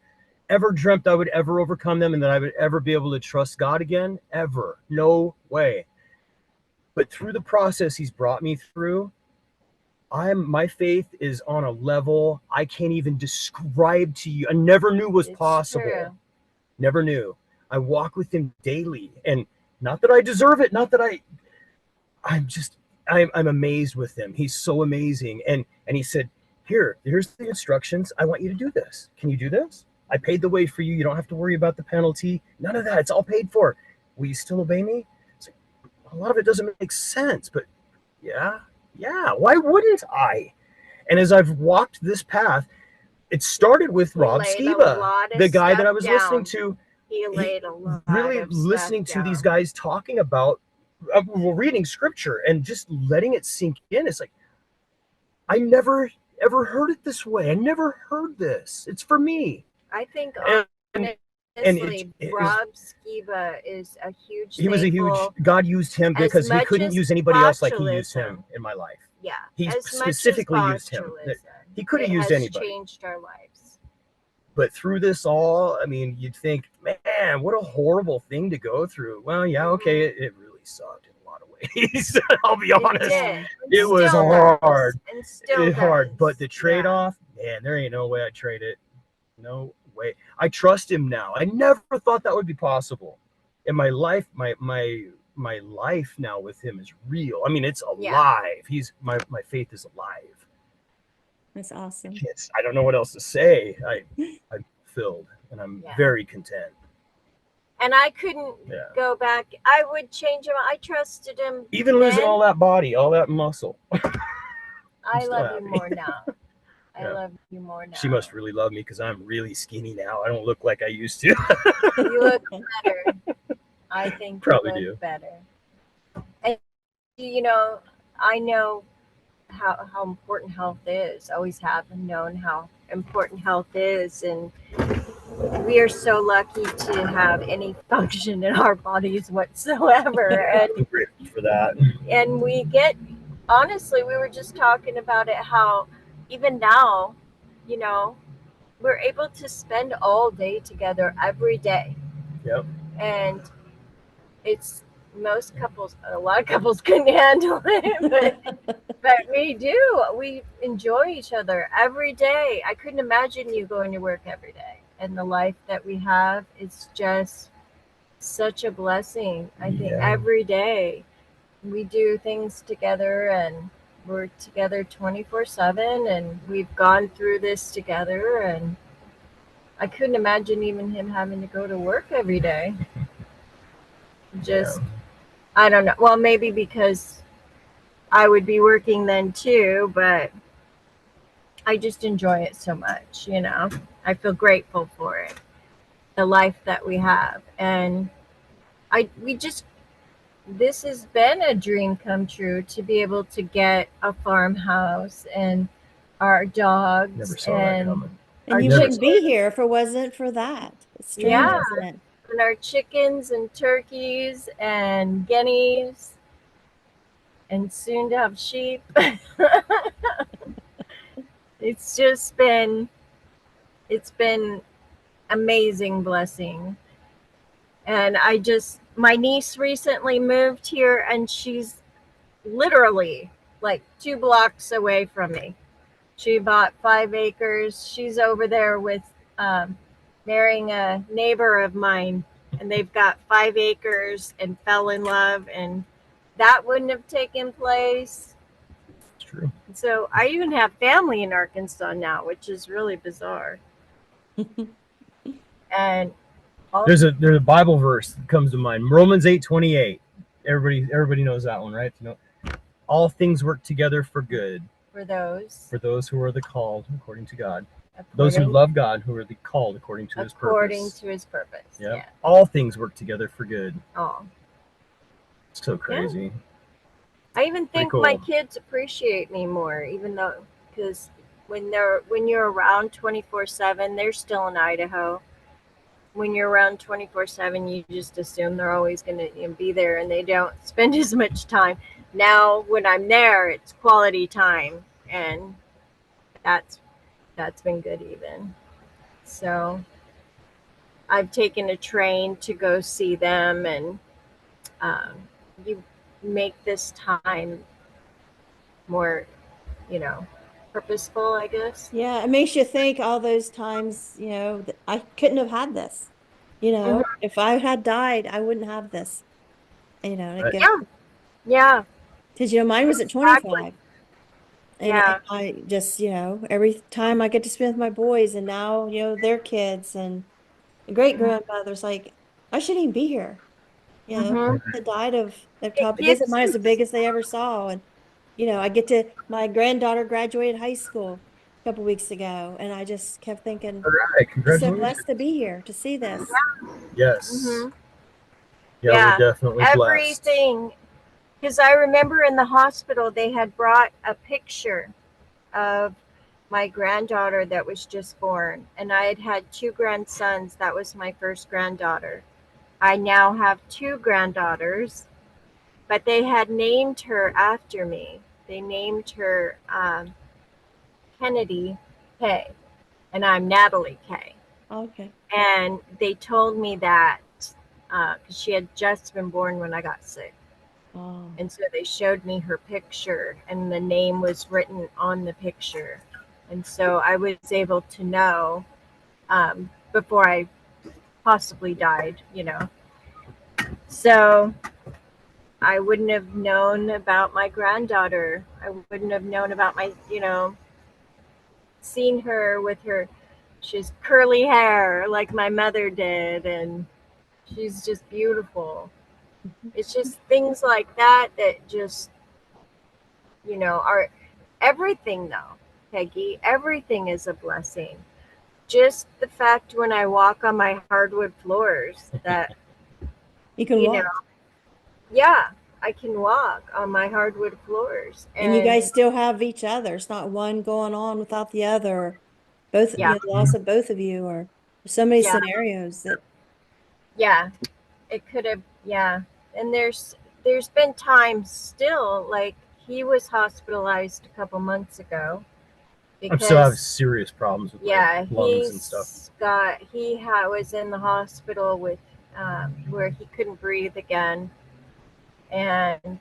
ever dreamt I would ever overcome them, and that I would ever be able to trust God again. Ever. No way. But through the process He's brought me through, my faith is on a level I can't even describe to you. I never knew was possible. True. Never knew. I walk with Him daily, and not that I deserve it, not that I'm amazed with Him. He's so amazing. And He said, here's the instructions. I want you to do this. Can you do this? I paid the way for you. You don't have to worry about the penalty. None of that. It's all paid for. Will you still obey me? It's like, a lot of it doesn't make sense, but yeah, why wouldn't I? And as I've walked this path, it started with Rob Skiba, the guy that I was listening to. He laid a lot really of listening stuff to these down. guys talking about, reading scripture and just letting it sink in. It's like, I never ever heard it this way. I never heard this. It's for me. I think and Rob Skiba is a huge. He was a huge. God used him because He couldn't use anybody else like He used him in my life. Yeah, He specifically used him. He could have used anybody. Changed our lives. But through this all, I mean, you'd think, man, what a horrible thing to go through. Well, yeah, okay, it really sucked in a lot of ways. I'll be honest. It was hard. And still hard. But the trade-off, man, there ain't no way I'd trade it. No way. I trust Him now. I never thought that would be possible. In my life, my life now with Him is real. I mean, it's alive. He's my faith is alive. that's awesome. I don't know what else to say. I'm filled, and I'm very content. And I couldn't go back. I would change Him. I trusted Him. Even losing all that body, all that muscle. I love You more now. I love you more now. She must really love me because I'm really skinny now. I don't look like I used to. You look better. I think Probably you look do. better. And I know how important health is. Always have known how important health is, and we are so lucky to have any function in our bodies whatsoever. And I'm grateful for that. And we get, honestly, we were just talking about it, how even now, we're able to spend all day together every day. Yep. And it's most couples, a lot of couples couldn't handle it, but we do. We enjoy each other every day. I couldn't imagine you going to work every day. And the life that we have is just such a blessing. I think every day we do things together, and we're together 24/7, and we've gone through this together, and I couldn't imagine even him having to go to work every day. Just, I don't know. Well, maybe because I would be working then too, but I just enjoy it so much, you know. I feel grateful for it, the life that we have. And this has been a dream come true to be able to get a farmhouse and our dogs. Never saw that coming. And you Never wouldn't saw be here if it wasn't for that. It's strange, Yeah. isn't it? And our chickens and turkeys and guineas, and soon to have sheep. It's just been, it's been amazing blessing. And my niece recently moved here, and she's literally like 2 blocks away from me. She bought 5 acres. She's over there with marrying a neighbor of mine, and they've got 5 acres and fell in love, and that wouldn't have taken place. It's true. So I even have family in Arkansas now, which is really bizarre. And There's a Bible verse that comes to mind. Romans 8:28. Everybody knows that one, right? You know, all things work together for good for those who are the called according to God. Those who love God, who are the called according to his purpose. According to his purpose. Yep. Yeah. All things work together for good. Oh. It's so crazy. Yeah. I even think cool. my kids appreciate me more, even though, because when you're around 24/7, they're still in Idaho. When you're around 24/7, you just assume they're always going to be there, and they don't spend as much time. Now, when I'm there, it's quality time, and that's been good even. So I've taken a train to go see them, and you make this time more, purposeful, I guess. Yeah, it makes you think all those times, that I couldn't have had this. If I had died, I wouldn't have this. Right. Yeah. Because, mine was at Exactly. 25. And Yeah. I just, every time I get to spend with my boys, and now, their kids and great grandmothers, like, I shouldn't even be here. That died of because mine is the biggest they ever saw. And, my granddaughter graduated high school a couple weeks ago, and I just kept thinking, All right, I'm so congratulations. blessed to be here to see this. Yes. Yeah, we're definitely everything. Because I remember in the hospital, they had brought a picture of my granddaughter that was just born, and I had 2 grandsons. That was my first granddaughter. I now have 2 granddaughters, but they had named her after me. They named her Kennedy K, and I'm Natalie K. Okay. And they told me that because she had just been born when I got sick. Oh. And so they showed me her picture, and the name was written on the picture. And so I was able to know before I possibly died, So I wouldn't have known about my granddaughter. I wouldn't have known about my, seen her with she's curly hair like my mother did, and she's just beautiful. It's just things like that just, are everything though, Peggy. Everything is a blessing. Just the fact when I walk on my hardwood floors that, You can walk. Yeah, I can walk on my hardwood floors. And you guys still have each other. It's not one going on without the other. Both, loss of both of you, or so many scenarios that. Yeah, it could have. Yeah, and there's been times still, like he was hospitalized a couple months ago. I'm still having serious problems with my lungs and stuff. He was in the hospital with where he couldn't breathe again, and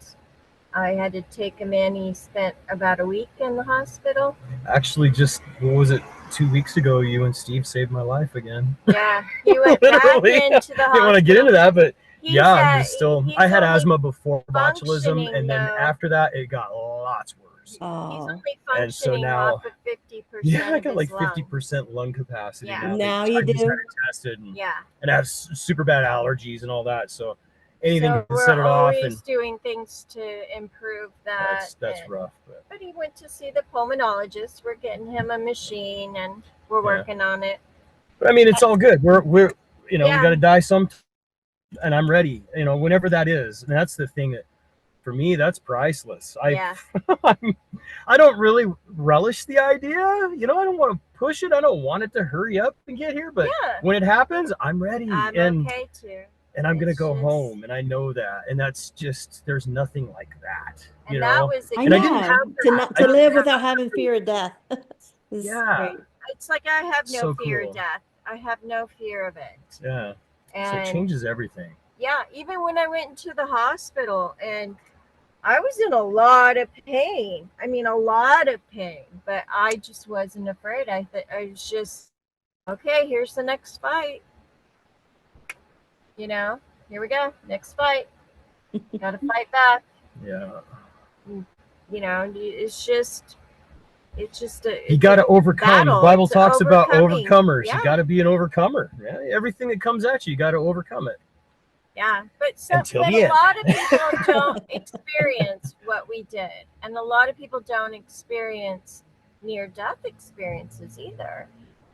I had to take him in. He spent about a week in the hospital. Actually, just, what was it, 2 weeks ago, you and Steve saved my life again. Yeah, he went back Literally. into the hospital. Didn't want to get into that, but He's yeah, it's still, he's I had only asthma before botulism, functioning, and then though. after that, it got lots worse. He's Oh, only And so functioning now, off of 50% yeah, I of got his like lungs. 50% lung capacity Yeah. now. now I you just had do? it tested, and, Yeah. and I have super bad allergies and all that. So anything So to set we're it off, always and doing things to improve that. that's rough. But he went to see the pulmonologist. We're getting him a machine, and we're working on it. But I mean, it's all good. We're you know, we Yeah. got to die some, and I'm ready. You know, whenever that is. And that's the thing that, for me, that's priceless. Yeah. I don't really relish the idea. You know, I don't want to push it. I don't want it to hurry up and get here. But Yeah. when it happens, I'm ready. I'm okay too. And I'm gonna It's go just- home, and I know that. And that's just, there's nothing like that. And You that know, was I And know. I didn't have to that. not, I to didn't live have without having fear of death. is Yeah. great. It's like I have no So fear cool. of death. I have no fear of it. Yeah. So And it changes everything. yeah, even when I went into the hospital, and I was in a lot of pain. I mean, a lot of pain, but I just wasn't afraid. I was just, okay, here's the next fight. You know, here we go, next fight. Got to fight back. Yeah. You know, it's just You got to overcome. battle. The Bible It's talks about overcoming. overcomers. Yeah. You got to be an overcomer. Yeah, everything that comes at you, you got to overcome it. Yeah, but Until but the a end. lot of people don't experience what we did, and a lot of people don't experience near-death experiences either.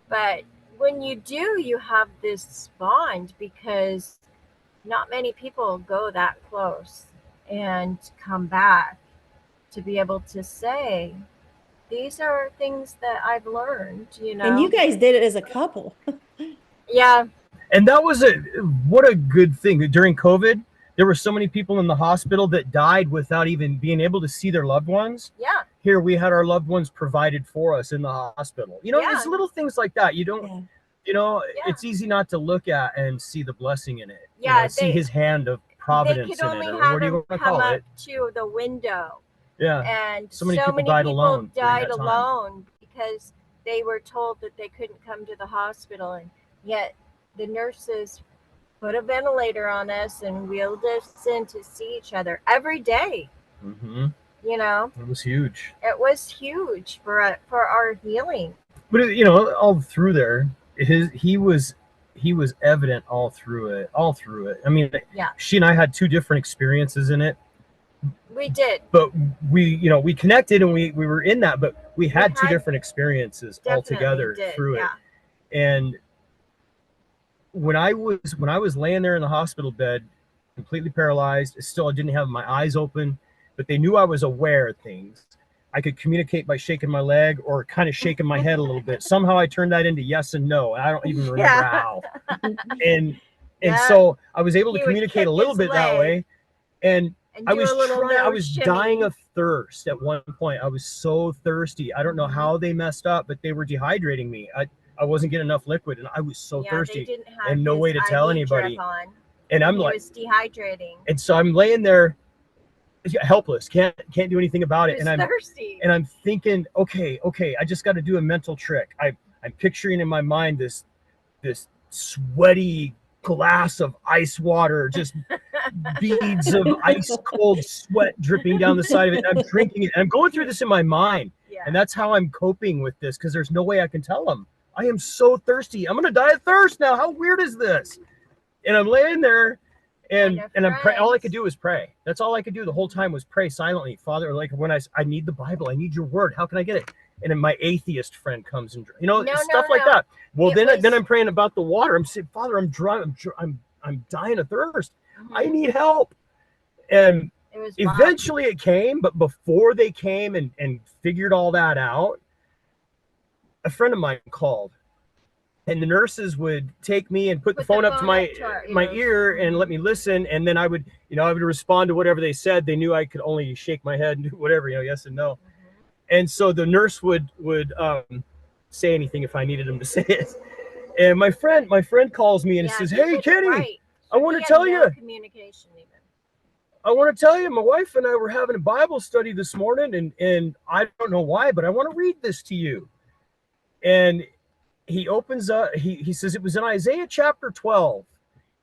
But when you do, you have this bond, because not many people go that close and come back to be able to say, these are things that I've learned, you know. And you guys did it as a couple. Yeah. And that was what a good thing. During COVID, there were so many people in the hospital that died without even being able to see their loved ones. Yeah. Here we had our loved ones provided for us in the hospital. You know, Yeah. it's little things like that. You don't, Yeah. you know, Yeah. it's easy not to look at and see the blessing in it. Yeah, You know, see his hand of providence They could only in it, or have what do you them want to come call up it? to the window. Yeah. And So many people died alone during died that time. alone because they were told that they couldn't come to the hospital, and yet the nurses put a ventilator on us and wheeled us in to see each other every day. Mm-hmm. You know, It was huge. it was huge for our healing. But you know, all through there, he was evident all through it. I mean, Yeah. She and I had two different experiences in it, We did. but we connected, and we were in that, but we had two had- different experiences altogether Definitely did, through it. yeah. And when I was laying there in the hospital bed, completely paralyzed, still I didn't have my eyes open, but they knew I was aware of things. I could communicate by shaking my leg or kind of shaking my head a little bit. Somehow I turned that into yes and no. I don't even remember how. And Yeah. so I was able to He would communicate kick a little his bit that leg way. And And I do was a little trying, I nose was shimmy. dying of thirst at one point. I was so thirsty. I don't know how they messed up, but they were dehydrating me. I wasn't getting enough liquid, and I was so They thirsty. didn't have and no his way to tell IV drip anybody. on. And I'm He like, was dehydrating. and so I'm laying there helpless, can't do anything about He it. was And thirsty. I'm thinking, okay, I just got to do a mental trick. I'm picturing in my mind this sweaty glass of ice water, just beads of ice cold sweat dripping down the side of it. I'm drinking it, and I'm going through this in my mind. Yeah. And that's how I'm coping with this, because there's no way I can tell them. I am so thirsty. I'm gonna die of thirst now. How weird is this? And I'm laying there, and I'm praying. All I could do was pray. That's all I could do the whole time was pray silently. Father, like when I need the Bible, I need your word. How can I get it? And then my atheist friend comes and stuff like that. Well, then I'm praying about the water. I'm saying, Father, I'm dry. I'm dying of thirst. I need help. And It was eventually it came, but before they came and figured all that out, a friend of mine called, and the nurses would take me and put the phone up to my ear and let me listen, and then I would respond to whatever they said. They knew I could only shake my head and do whatever, yes and no. And so the nurse would say anything if I needed him to say it. And my friend calls me and says, "Hey, Kenny, I want to tell you. Communication even. I want to tell you, my wife and I were having a Bible study this morning, and I don't know why, but I want to read this to you. And he opens up, he says it was in Isaiah chapter 12.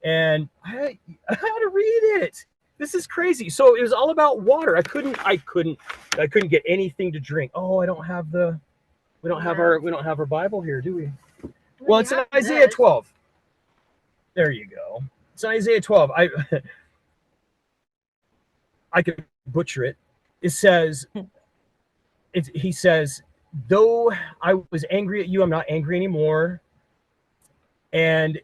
And I had to read it. This is crazy. So it was all about water. I couldn't get anything to drink. Oh, we don't have our Bible here, do we? Well, it's in Isaiah 12. There you go. It's in Isaiah 12. I could butcher it. It says, he says, though I was angry at you, I'm not angry anymore. And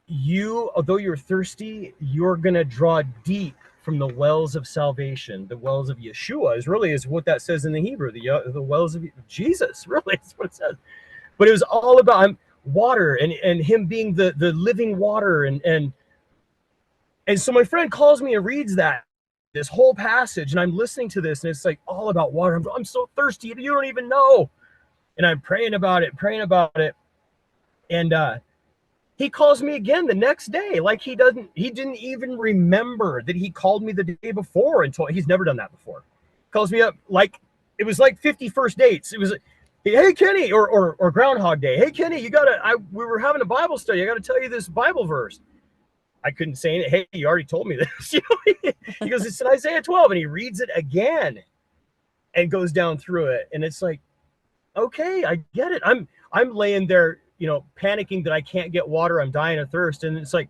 you, although you're thirsty, you're going to draw deep from the wells of salvation. The wells of Yeshua is what that says in the Hebrew. The wells of Jesus, really, is what it says. But it was all about water and him being the living water. And so my friend calls me and reads this whole passage, and I'm listening to this, and it's like all about water. I'm so thirsty, you don't even know. And I'm praying about it. And he calls me again the next day, like he didn't even remember that he called me the day before, until he's never done that before. Calls me up like it was like 51st dates. It was, hey Kenny, or Groundhog Day. Hey Kenny, we were having a Bible study. I got to tell you this Bible verse. I couldn't say it. Hey, you already told me this. He goes, it's in Isaiah 12, and he reads it again and goes down through it. And it's like, okay, I get it. I'm laying there, panicking that I can't get water. I'm dying of thirst. And it's like,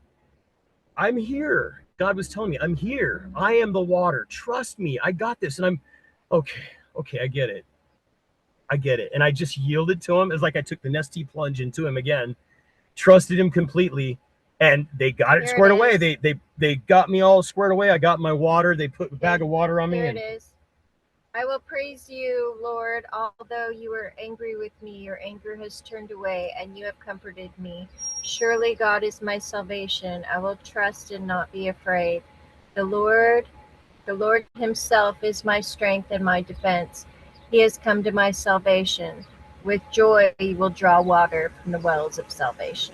I'm here. God was telling me, I'm here. I am the water. Trust me. I got this. And I'm okay. I get it. And I just yielded to him. It's like I took the Nestea plunge into him again, trusted him completely. And they got it squared away. They got me all squared away. I got my water. They put a bag of water on me. There it is. I will praise you, Lord, although you were angry with me. Your anger has turned away, and you have comforted me. Surely God is my salvation. I will trust and not be afraid. The Lord himself is my strength and my defense. He has come to my salvation. With joy he will draw water from the wells of salvation.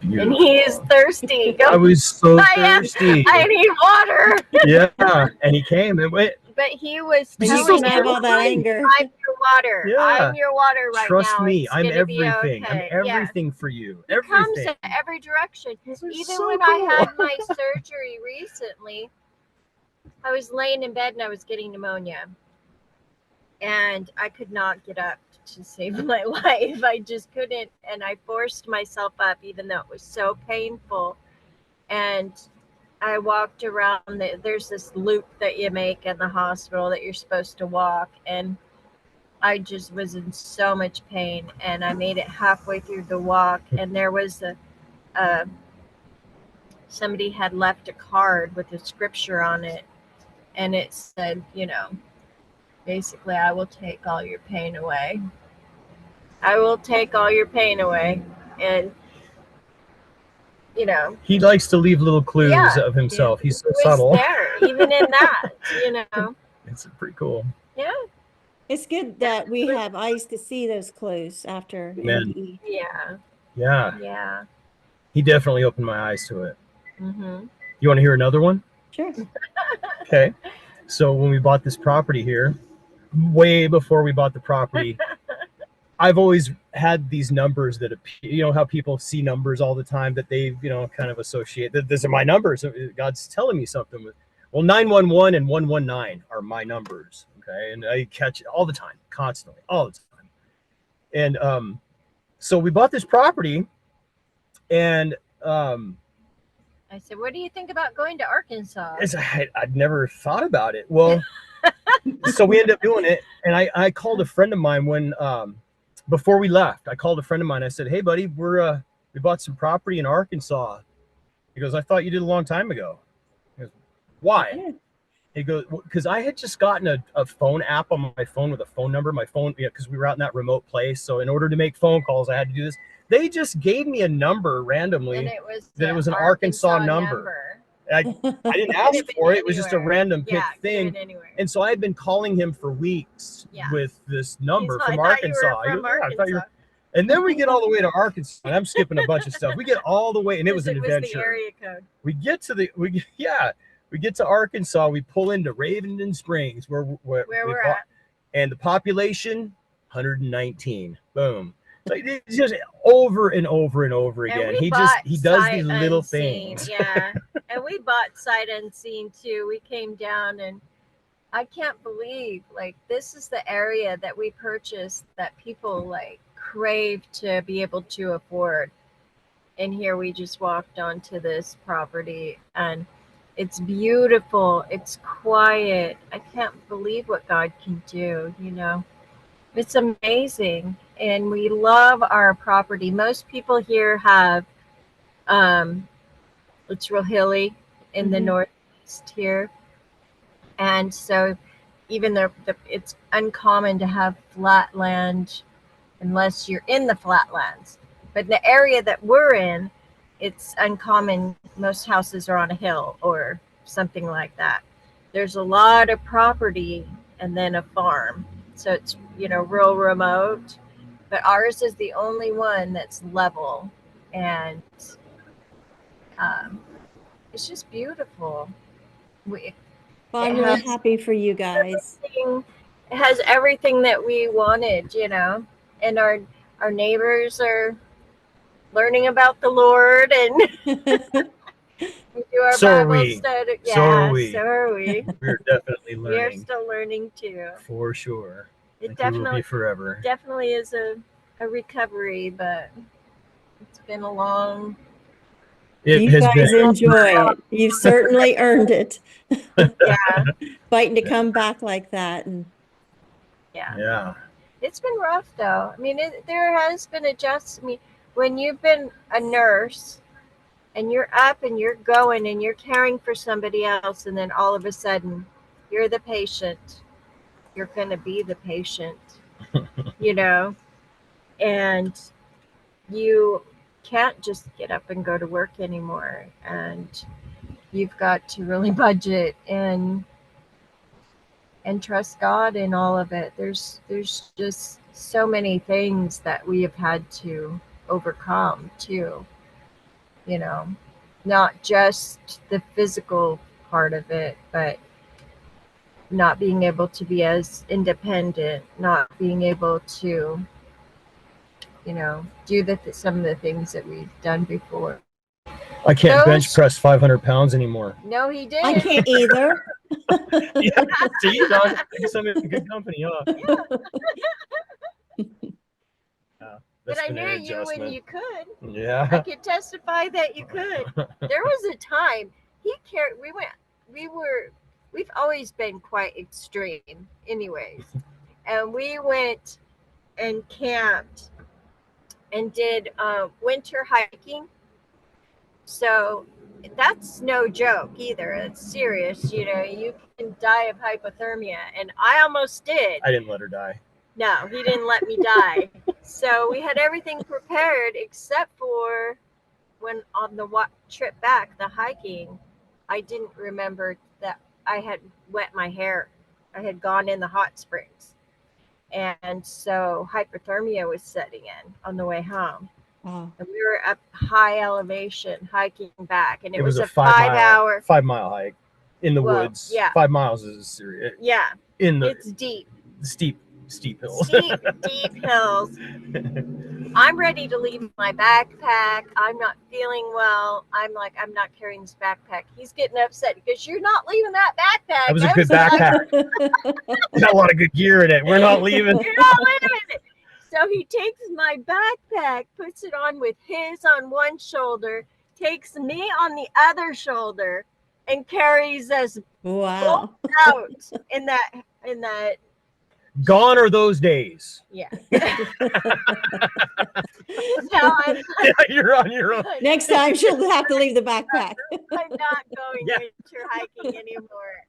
Beautiful. And he is thirsty. I was so thirsty. I need water. Yeah, and he came and went. But he was But he telling didn't have all that anger. I'm your water. Yeah. I'm your water right Trust now. me. It's I'm gonna be everything. okay. I'm everything for you. He Everything. comes in every direction. Even so when cool. I had my surgery recently, I was laying in bed and I was getting pneumonia. And I could not get up to save my life. I just couldn't. And I forced myself up, even though it was so painful. And I walked around. There's this loop that you make in the hospital that you're supposed to walk. And I just was in so much pain. And I made it halfway through the walk. And there was somebody had left a card with a scripture on it. And it said, basically, I will take all your pain away. I will take all your pain away. And, he likes to leave little clues of himself. He's so subtle. There, even in that, It's pretty cool. Yeah. It's good that we have eyes to see those clues after Amen. NDE. Yeah. Yeah. Yeah. He definitely opened my eyes to it. Mm-hmm. You want to hear another one? Sure. Okay. So when we bought this property here, way before we bought the property, I've always had these numbers that appear, how people see numbers all the time that they, kind of associate that these are my numbers. God's telling me something. Well, 911 and 119 are my numbers. Okay. And I catch it all the time, constantly, all the time. And so we bought this property, and I said, what do you think about going to Arkansas? I'd never thought about it. Well, so we ended up doing it. And I called a friend of mine when, before we left, I called a friend of mine. I said, hey buddy, we bought some property in Arkansas. He goes, I thought you did a long time ago. He goes, why? Yeah. He goes, because I had just gotten a phone app on my phone with a phone number. My phone, because we were out in that remote place. So in order to make phone calls, I had to do this. They just gave me a number randomly. And it was an Arkansas number. I didn't ask for it. It was just a random picked thing. And so I had been calling him for weeks with this number from Arkansas. And then we get all the way to Arkansas, and I'm skipping a bunch of stuff. We get all the way, and it was an the adventure. area code. We get to Arkansas. We pull into Raventon Springs, where we're at, and the population 119. Boom. So it's just over and over and over again. He does these little things. Yeah, and we bought sight unseen too. We came down, and I can't believe, like, this is the area that we purchased that people like crave to be able to afford. And here we just walked onto this property, and it's beautiful. It's quiet. I can't believe what God can do, you know. It's amazing. And we love our property. Most people here have, it's real hilly in the northeast here. And so even though it's uncommon to have flat land unless you're in the flatlands. But in the area that we're in, it's uncommon. Most houses are on a hill or something like that. There's a lot of property and then a farm. So it's, you know, real remote. But ours is the only one that's level. And it's just beautiful. Well, I'm really happy for you guys. It has everything that we wanted, you know. And our neighbors are learning about the Lord, and we do our Bible study. Yeah, so are we. We're definitely learning. We are still learning too. For sure. It definitely will be forever. Definitely is a recovery, but it's been a long. You guys enjoy it. You've certainly earned it. Yeah. Fighting to come back like that. And yeah. It's been rough though. I mean, there has been adjustments. I mean, when you've been a nurse and you're up and you're going and you're caring for somebody else, and then all of a sudden you're the patient, you're going to be the patient, you know, and you can't just get up and go to work anymore. And you've got to really budget and trust God in all of it. There's just so many things that we have had to overcome too, you know, not just the physical part of it, but not being able to be as independent, not being able to, you know, do some of the things that we've done before. I can't bench press 500 pounds anymore. No, he didn't. I can't either. Yeah, see, Don, I guess I'm in good company, huh? Yeah. But I knew you when you could. Yeah. I could testify that you could. There was a time we've always been quite extreme anyways. And we went and camped and did winter hiking. So that's no joke either. It's serious. You know, you can die of hypothermia. And I almost did. I didn't let her die. No, he didn't let me die. So we had everything prepared except for when on the trip back, the hiking, I didn't remember that I had wet my hair. I had gone in the hot springs. And so hypothermia was setting in on the way home. Wow. And we were up high elevation hiking back, and it was a 5 mile hike in the woods. Yeah. 5 miles is serious. Yeah. It's deep. Steep hills. Deep hills. I'm ready to leave my backpack. I'm not feeling well. I'm like, I'm not carrying this backpack. He's getting upset because you're not leaving that backpack. That was a good backpack. Got a lot of good gear in it. We're not leaving. You're not leaving it. So he takes my backpack, puts it on with his on one shoulder, takes me on the other shoulder, and carries us wow out in that. Gone are those days. Yeah. Now you're on your own. Next time she'll have to leave the backpack. I'm not going winter hiking anymore.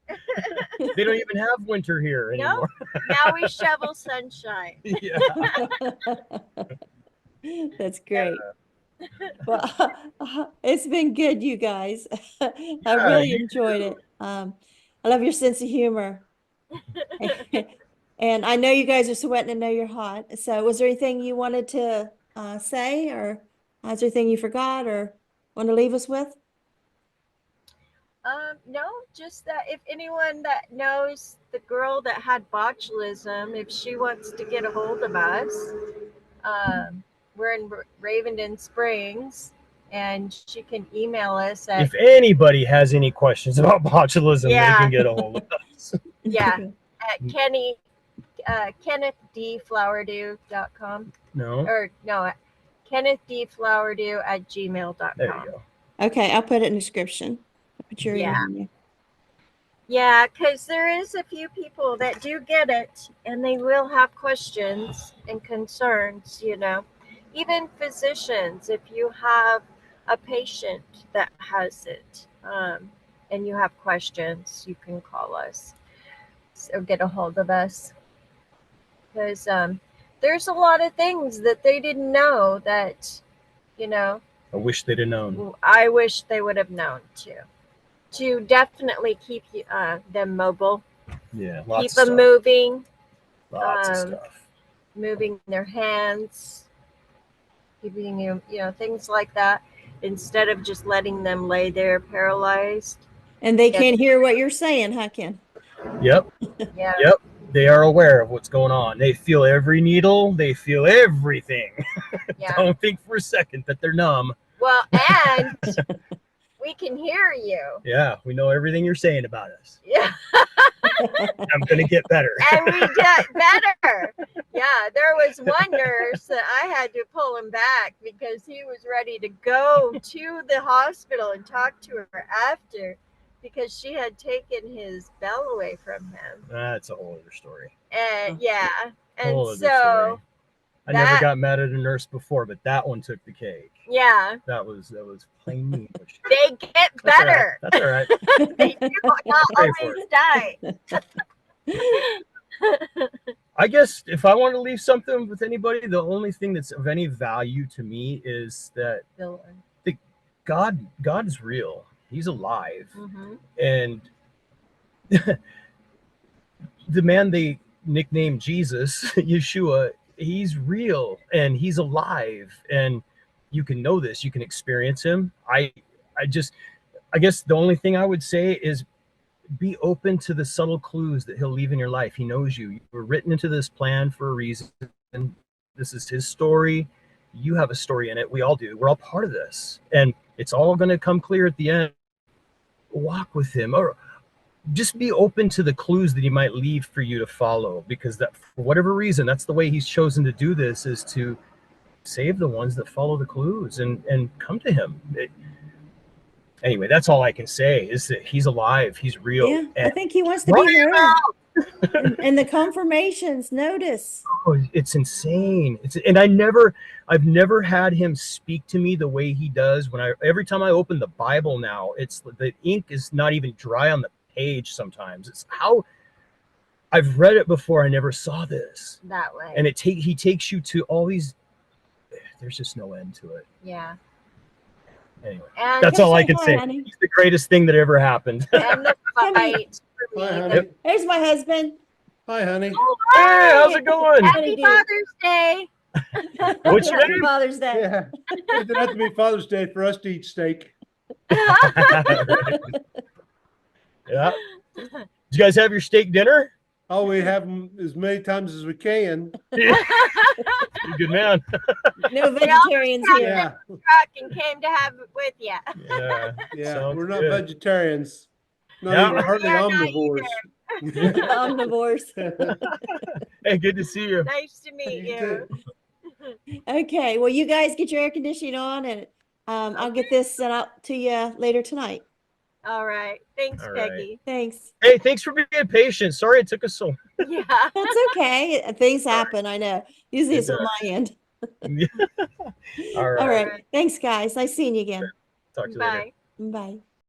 They don't even have winter here anymore. No, now we shovel sunshine. Yeah. That's great. Well, it's been good, you guys. I really enjoyed it. I love your sense of humor. And I know you guys are sweating and know you're hot. So was there anything you wanted to say, or is there anything you forgot or want to leave us with? No, just that if anyone that knows the girl that had botulism, if she wants to get a hold of us, we're in Ravenden Springs, and she can email us at If anybody has any questions about botulism, they Yeah. can get a hold of us. yeah at kennethflowerdew.com No, or no at kennethflowerdew@gmail.com. there you go. Okay, I'll put it in the description. I'll put your Yeah. email in there. Yeah, because there is a few people that do get it, and they will have questions and concerns, Even physicians, if you have a patient that has it, and you have questions, you can call us or get a hold of us. Because there's a lot of things that they didn't know that, I wish they'd have known. I wish they would have known too. To definitely keep them mobile. Yeah, Keep lots them of stuff. moving, Lots of stuff. moving their hands, keeping things like that, instead of just letting them lay there paralyzed. And they Yeah. can't hear what you're saying, huh, Ken? Yep. Yeah. Yep. They are aware of what's going on. They feel every needle. They feel everything. Yeah. Don't think for a second that they're numb. Well, and we can hear you. Yeah, we know everything you're saying about us. Yeah. I'm gonna get better. And we get better. Yeah, there was one nurse that I had to pull him back because he was ready to go to the hospital and talk to her after, because she had taken his bell away from him. That's a whole other story. And yeah, and Whole other so story. I never that- got mad at a nurse before, but that one took the cake. yeah, That was plain English. they get That's all right. better. That's all right. They do not Pray for always die. I guess if I want to leave something with anybody, the only thing that's of any value to me is that God is real. He's alive. Mm-hmm. And the man they nicknamed Jesus, Yeshua, he's real and he's alive, and you can know this, you can experience him. I guess the only thing I would say is be open to the subtle clues that he'll leave in your life. He knows you. You were written into this plan for a reason. This is his story. You have a story in it. We all do. We're all part of this, and it's all going to come clear at the end. Walk with him, or just be open to the clues that he might leave for you to follow, because that, for whatever reason, that's the way he's chosen to do this, is to save the ones that follow the clues and come to him. Anyway, that's all I can say, is that he's alive. He's real. Yeah, I And think he wants to be heard. And the confirmations, notice. it's insane. I've never had him speak to me the way he does every time I open the Bible now. It's the ink is not even dry on the page sometimes. It's how I've read it before. I never saw this That way. And he takes you to all these. There's just no end to it. Yeah. Anyway, And that's all I can hi, say. honey. He's the greatest thing that ever happened. and the fight for me. Hi, honey. There's my husband. Hi, honey. Oh, Hey, hi. how's it going? Happy Dude. Father's Day. What's your Happy name? Father's Day. Yeah, it didn't have to be Father's Day for us to eat steak. Yeah. Did you guys have your steak dinner? Oh, we have them as many times as we can. You're a good man. No vegetarians here. Yeah, Truck and came to have it with you. Yeah. yeah. Sounds We're not good. vegetarians. Not Yeah. even hardly We are not omnivores. Omnivores. Hey, good to see you. Nice to meet You you. Okay, well, you guys get your air conditioning on, and I'll get this sent out to you later tonight. All right. Thanks, All right. Peggy. Thanks. Hey, thanks for being patient. Sorry it took us so. Yeah. That's okay. Things happen, I know. Usually It it's on my end. All right. All right. Thanks, guys. Nice seeing you again. Talk to you later. Bye. Bye.